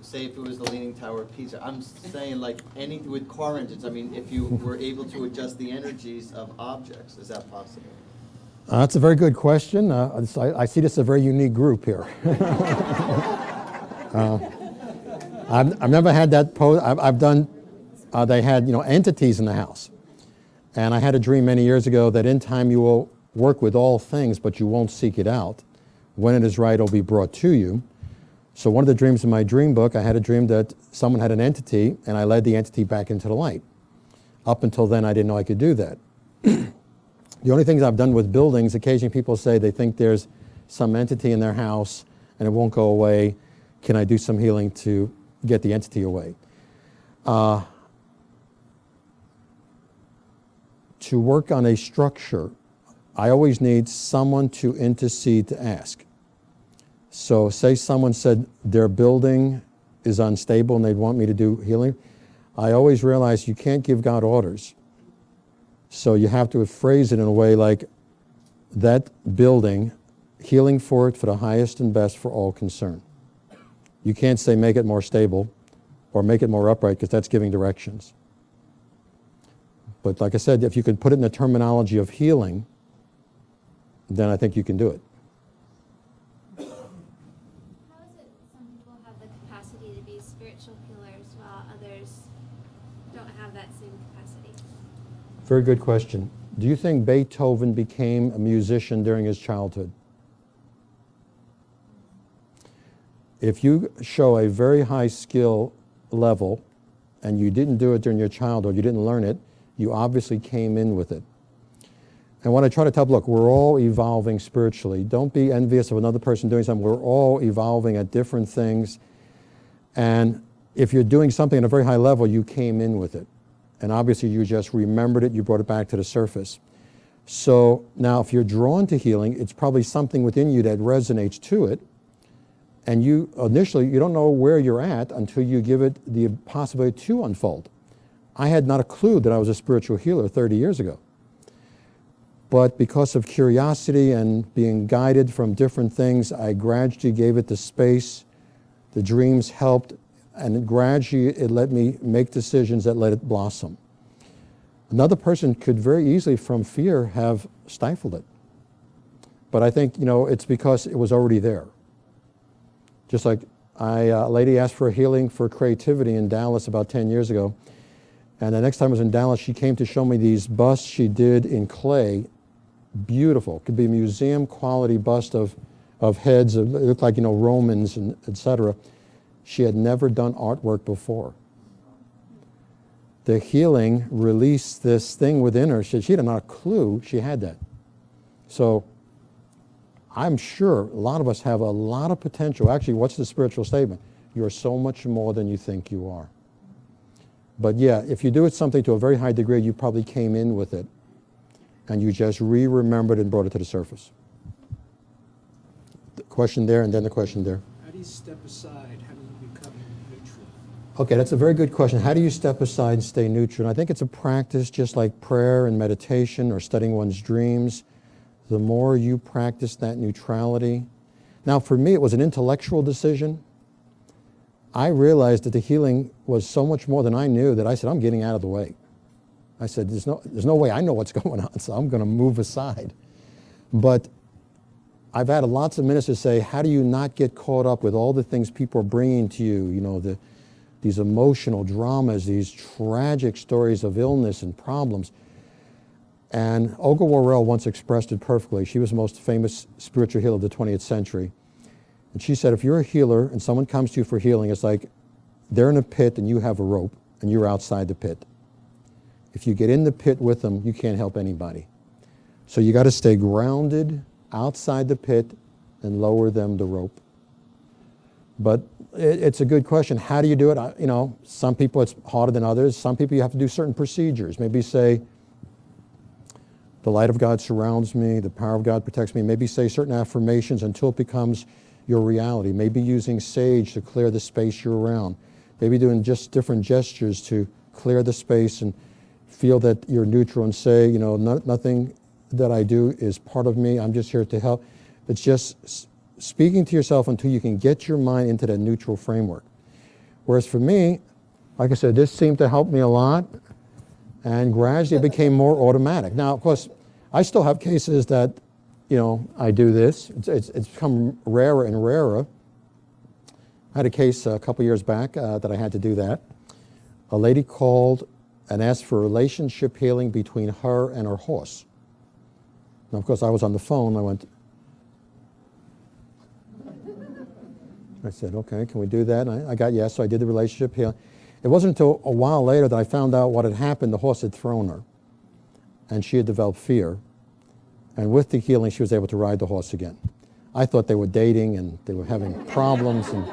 say if it was the Leaning Tower of Pisa? I'm saying like anything with car engines. I mean, if you were able to adjust the energies of objects, is that possible? That's a very good question. I see this as a very unique group here. I've never had that pose. I've done, they had entities in the house. And I had a dream many years ago that in time you will work with all things, but you won't seek it out. When it is right, it'll be brought to you. So one of the dreams in my dream book, I had a dream that someone had an entity, and I led the entity back into the light. Up until then, I didn't know I could do that. The only things I've done with buildings, occasionally people say they think there's some entity in their house and it won't go away. Can I do some healing to get the entity away? To work on a structure, I always need someone to intercede to ask. So say someone said their building is unstable and they'd want me to do healing. I always realize you can't give God orders. So you have to phrase it in a way like that building, healing for it for the highest and best for all concerned. You can't say make it more stable or make it more upright because that's giving directions. But like I said, if you can put it in the terminology of healing, then I think you can do it. How is it some people have the capacity to be spiritual healers while others don't have that same capacity? Very good question. Do you think Beethoven became a musician during his childhood? If you show a very high skill level and you didn't do it during your childhood, you didn't learn it, you obviously came in with it. And what I try to tell, look, we're all evolving spiritually. Don't be envious of another person doing something. We're all evolving at different things. And if you're doing something at a very high level, you came in with it. And obviously you just remembered it, you brought it back to the surface. So now if you're drawn to healing, it's probably something within you that resonates to it. And you initially, you don't know where you're at until you give it the possibility to unfold. I had not a clue that I was a spiritual healer 30 years ago. But because of curiosity and being guided from different things, I gradually gave it the space. The dreams helped, and gradually it let me make decisions that let it blossom. Another person could very easily, from fear, have stifled it. But I think, it's because it was already there. Just like a lady asked for a healing for creativity in Dallas about 10 years ago. And the next time I was in Dallas, she came to show me these busts she did in clay. Beautiful. Could be a museum quality bust of heads. It looked like, Romans, and etc. She had never done artwork before. The healing released this thing within her. She had not a clue she had that. So I'm sure a lot of us have a lot of potential. Actually, what's the spiritual statement? You're so much more than you think you are. But yeah, if you do it something to a very high degree, you probably came in with it and you just re-remembered and brought it to the surface. The question there and then the question there. How do you step aside? How do you become neutral? Okay, that's a very good question. How do you step aside and stay neutral? And I think it's a practice just like prayer and meditation or studying one's dreams. The more you practice that neutrality. Now, for me, it was an intellectual decision. I realized that the healing was so much more than I knew that I said, I'm getting out of the way. I said, there's no way I know what's going on, so I'm going to move aside. But I've had lots of ministers say, how do you not get caught up with all the things people are bringing to you, these emotional dramas, these tragic stories of illness and problems. And Olga Worrell once expressed it perfectly. She was the most famous spiritual healer of the 20th century. And she said, if you're a healer and someone comes to you for healing, it's like they're in a pit and you have a rope and you're outside the pit. If you get in the pit with them, you can't help anybody. So you got to stay grounded outside the pit and lower them the rope. But it's a good question. How do you do it? Some people it's harder than others. Some people you have to do certain procedures. Maybe say, the light of God surrounds me, the power of God protects me. Maybe say certain affirmations until it becomes your reality. Maybe using sage to clear the space you're around. Maybe doing just different gestures to clear the space and feel that you're neutral and say, nothing that I do is part of me. I'm just here to help. It's just speaking to yourself until you can get your mind into that neutral framework. Whereas for me, like I said, this seemed to help me a lot, and gradually it became more automatic. Now, of course, I still have cases that, I do this. It's become rarer and rarer. I had a case a couple years back that I had to do that. A lady called and asked for relationship healing between her and her horse. Now, of course, I was on the phone. I said, okay, can we do that? And I got yes, so I did the relationship healing. It wasn't until a while later that I found out what had happened. The horse had thrown her, and she had developed fear. And with the healing, she was able to ride the horse again. I thought they were dating and they were having problems, and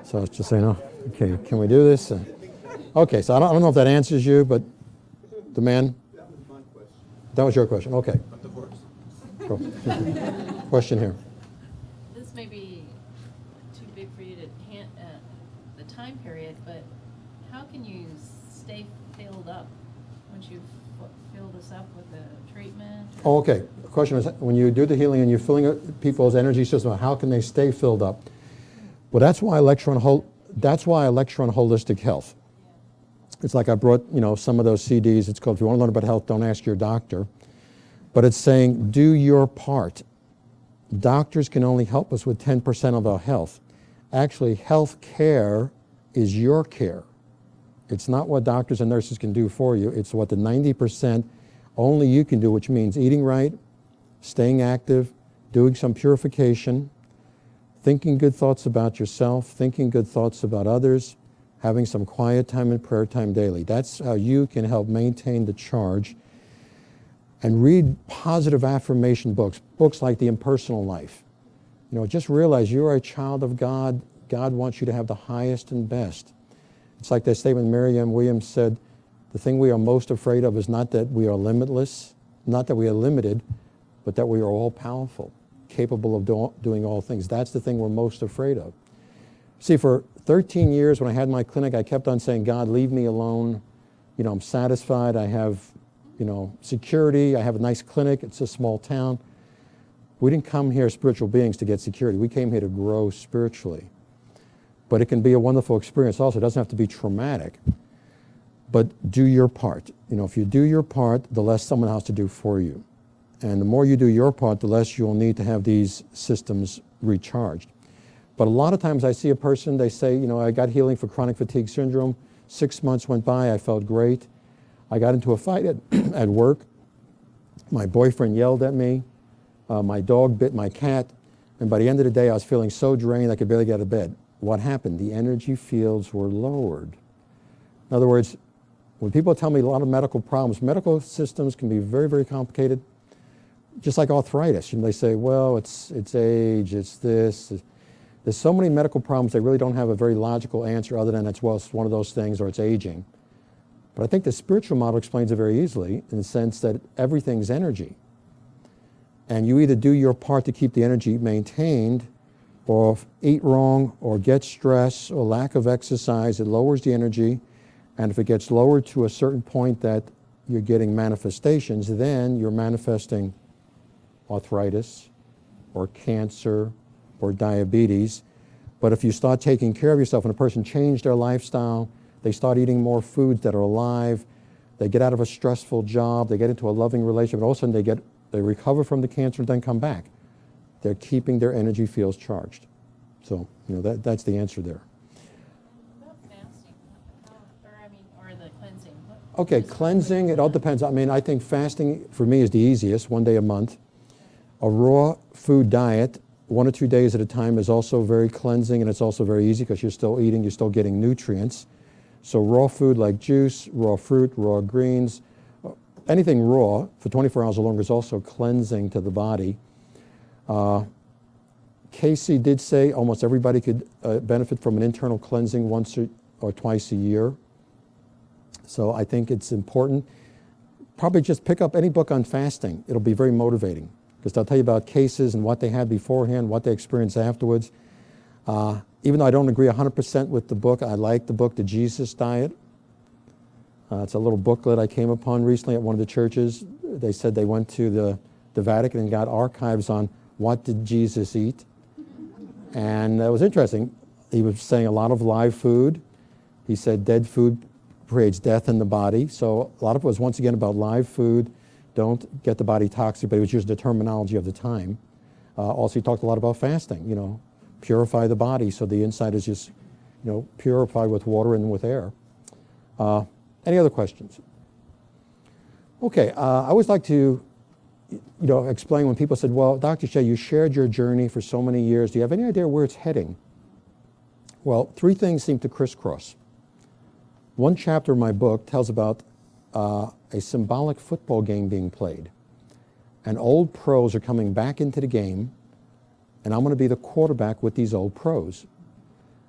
so I was just saying, oh, okay, can we do this? Okay, so I don't know if that answers you, but the man? That was my question. That was your question, okay. But the horse. Cool. Question here. This may be too big for you to the time period, but how can you stay filled up once you fill this up with the treatment? Oh, okay. The question is, when you do the healing and you're filling up people's energy system, how can they stay filled up? Well, that's why I lecture on holistic health. It's like I brought, some of those CDs. It's called, if you want to learn about health, don't ask your doctor. But it's saying, do your part. Doctors can only help us with 10% of our health. Actually, health care is your care. It's not what doctors and nurses can do for you. It's what the 90% only you can do, which means eating right, staying active, doing some purification, thinking good thoughts about yourself, thinking good thoughts about others, having some quiet time and prayer time daily. That's how you can help maintain the charge. And read positive affirmation books, books like The Impersonal Life. Just realize you're a child of God. God wants you to have the highest and best. It's like that statement Marianne Williams said, the thing we are most afraid of is not that we are limitless, not that we are limited, but that we are all powerful, capable of doing all things. That's the thing we're most afraid of. See, for 13 years when I had my clinic, I kept on saying, God, leave me alone. I'm satisfied. I have, security. I have a nice clinic. It's a small town. We didn't come here spiritual beings to get security. We came here to grow spiritually. But it can be a wonderful experience also. It doesn't have to be traumatic. But do your part. If you do your part, the less someone has to do for you. And the more you do your part, the less you'll need to have these systems recharged. But a lot of times I see a person, they say, I got healing for chronic fatigue syndrome. 6 months went by, I felt great. I got into a fight at work. My boyfriend yelled at me. My dog bit my cat. And by the end of the day, I was feeling so drained I could barely get out of bed. What happened? The energy fields were lowered. In other words, when people tell me a lot of medical problems, medical systems can be very, very complicated. Just like arthritis. They say, well, it's age, it's this. There's so many medical problems, they really don't have a very logical answer other than it's one of those things or it's aging. But I think the spiritual model explains it very easily in the sense that everything's energy. And you either do your part to keep the energy maintained, or eat wrong, or get stress, or lack of exercise, it lowers the energy. And if it gets lowered to a certain point that you're getting manifestations, then you're manifesting arthritis, or cancer, or diabetes. But if you start taking care of yourself and a person changed their lifestyle, they start eating more foods that are alive, they get out of a stressful job, they get into a loving relationship, and all of a sudden they recover from the cancer and then come back. They're keeping their energy fields charged. So, that's the answer there. What about fasting? Or the cleansing? Okay, cleansing, it all depends. I think fasting for me is the easiest, 1 day a month. A raw food diet, 1 or 2 days at a time, is also very cleansing, and it's also very easy because you're still eating, you're still getting nutrients. So raw food like juice, raw fruit, raw greens, anything raw for 24 hours or longer is also cleansing to the body. Casey did say almost everybody could benefit from an internal cleansing once or twice a year. So I think it's important. Probably just pick up any book on fasting. It'll be very motivating because they'll tell you about cases and what they had beforehand, what they experienced afterwards. Even though I don't agree 100% with the book, I like the book, The Jesus Diet. It's a little booklet I came upon recently at one of the churches. They said they went to the Vatican and got archives on what did Jesus eat. And it was interesting. He was saying a lot of live food. He said dead food creates death in the body. So a lot of it was once again about live food. Don't get the body toxic, but he was using the terminology of the time. Also, he talked a lot about fasting, purify the body so the inside is just, purified with water and with air. Any other questions? Okay, I always like to, explain when people said, well, Dr. Shaye, you shared your journey for so many years. Do you have any idea where it's heading? Well, 3 things seem to crisscross. One chapter of my book tells about a symbolic football game being played. And old pros are coming back into the game, and I'm going to be the quarterback with these old pros.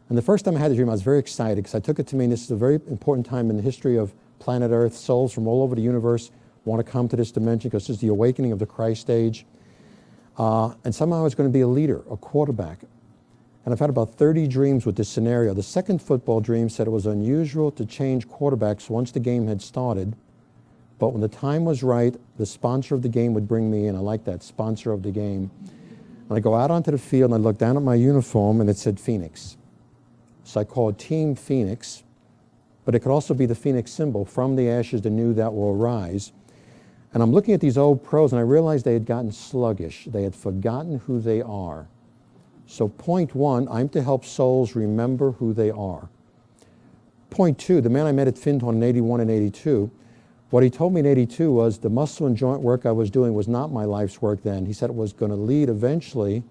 And the first time I had the dream, I was very excited because I took it to mean this is a very important time in the history of planet Earth. Souls from all over the universe want to come to this dimension because this is the awakening of the Christ age. And somehow I was going to be a leader, a quarterback. And I've had about 30 dreams with this scenario. The second football dream said it was unusual to change quarterbacks once the game had started. But when the time was right, the sponsor of the game would bring me in. I like that, sponsor of the game. And I go out onto the field and I look down at my uniform and it said Phoenix. So I call it Team Phoenix, but it could also be the Phoenix symbol, from the ashes the new that will arise. And I'm looking at these old pros and I realized they had gotten sluggish. They had forgotten who they are. So point 1, I'm to help souls remember who they are. Point 2, the man I met at Finton in 81 and 82, what he told me in 82 was the muscle and joint work I was doing was not my life's work then. He said it was going to lead eventually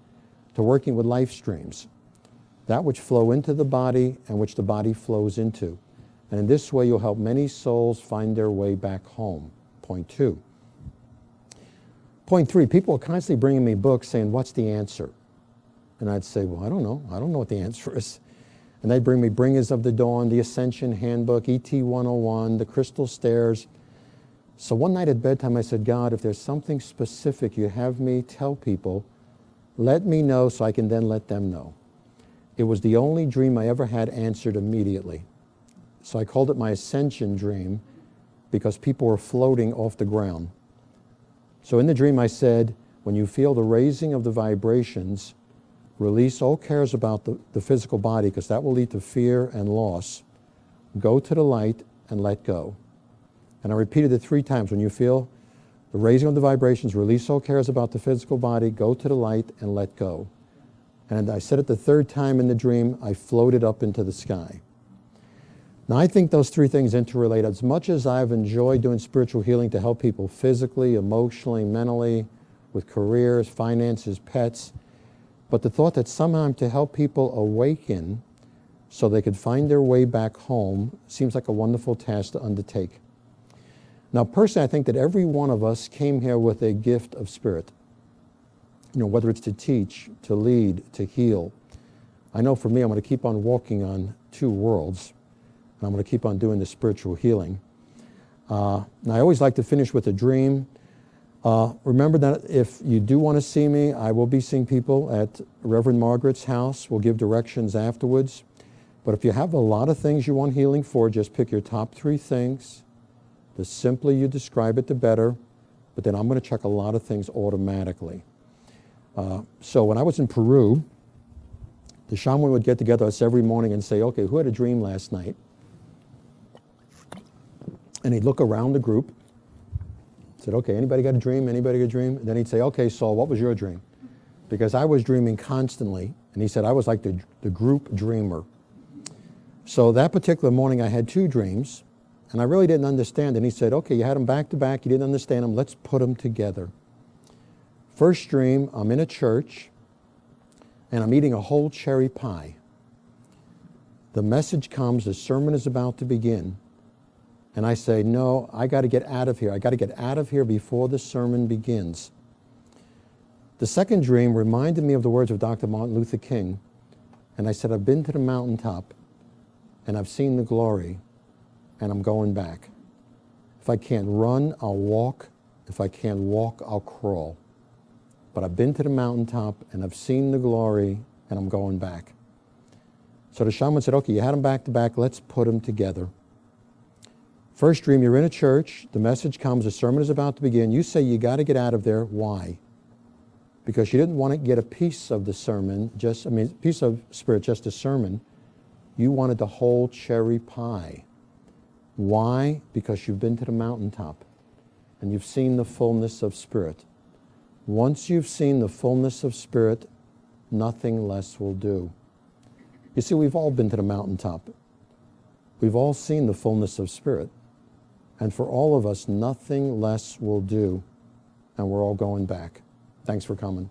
to working with life streams, that which flow into the body and which the body flows into. And in this way, you'll help many souls find their way back home. Point 2. Point 3, people are constantly bringing me books saying, what's the answer? And I'd say, well, I don't know. I don't know what the answer is. And they'd bring me Bringers of the Dawn, the Ascension Handbook, ET 101, the Crystal Stairs. So one night at bedtime, I said, God, if there's something specific you have me tell people, let me know so I can then let them know. It was the only dream I ever had answered immediately. So I called it my Ascension dream because people were floating off the ground. So in the dream I said, when you feel the raising of the vibrations, release all cares about the physical body because that will lead to fear and loss. Go to the light and let go. And I repeated it 3 times. When you feel the raising of the vibrations, release all cares about the physical body, go to the light and let go. And I said it the 3rd time in the dream, I floated up into the sky. Now I think those 3 things interrelate. As much as I've enjoyed doing spiritual healing to help people physically, emotionally, mentally, with careers, finances, pets, but the thought that somehow I'm to help people awaken so they could find their way back home seems like a wonderful task to undertake. Now, personally, I think that every one of us came here with a gift of spirit. You know, whether it's to teach, to lead, to heal. I know for me, I'm going to keep on walking on 2 worlds, and I'm going to keep on doing the spiritual healing. And I always like to finish with a dream. Remember that if you do want to see me, I will be seeing people at Reverend Margaret's house. We'll give directions afterwards. But if you have a lot of things you want healing for, just pick your top 3 things. The simpler you describe it, the better. But then I'm going to check a lot of things automatically. So when I was in Peru, the shaman would get together us every morning and say, okay, who had a dream last night? And he'd look around the group. Said, okay, anybody got a dream? Anybody got a dream? And then he'd say, okay, Saul, what was your dream? Because I was dreaming constantly. And he said, I was like the group dreamer. So that particular morning, I had 2 dreams. And I really didn't understand. And he said, okay, you had them back to back. You didn't understand them. Let's put them together. First dream, I'm in a church. And I'm eating a whole cherry pie. The message comes, the sermon is about to begin. And I say, no, I got to get out of here. I got to get out of here before the sermon begins. The second dream reminded me of the words of Dr. Martin Luther King. And I said, I've been to the mountaintop and I've seen the glory and I'm going back. If I can't run, I'll walk. If I can't walk, I'll crawl. But I've been to the mountaintop and I've seen the glory and I'm going back. So the shaman said, okay, you had them back to back. Let's put them together. First dream, you're in a church. The message comes. The sermon is about to begin. You say you got to get out of there. Why? Because you didn't want to get a piece of the sermon, piece of spirit, just a sermon. You wanted the whole cherry pie. Why? Because you've been to the mountaintop and you've seen the fullness of spirit. Once you've seen the fullness of spirit, nothing less will do. You see, we've all been to the mountaintop. We've all seen the fullness of spirit. And for all of us, nothing less will do. And we're all going back. Thanks for coming.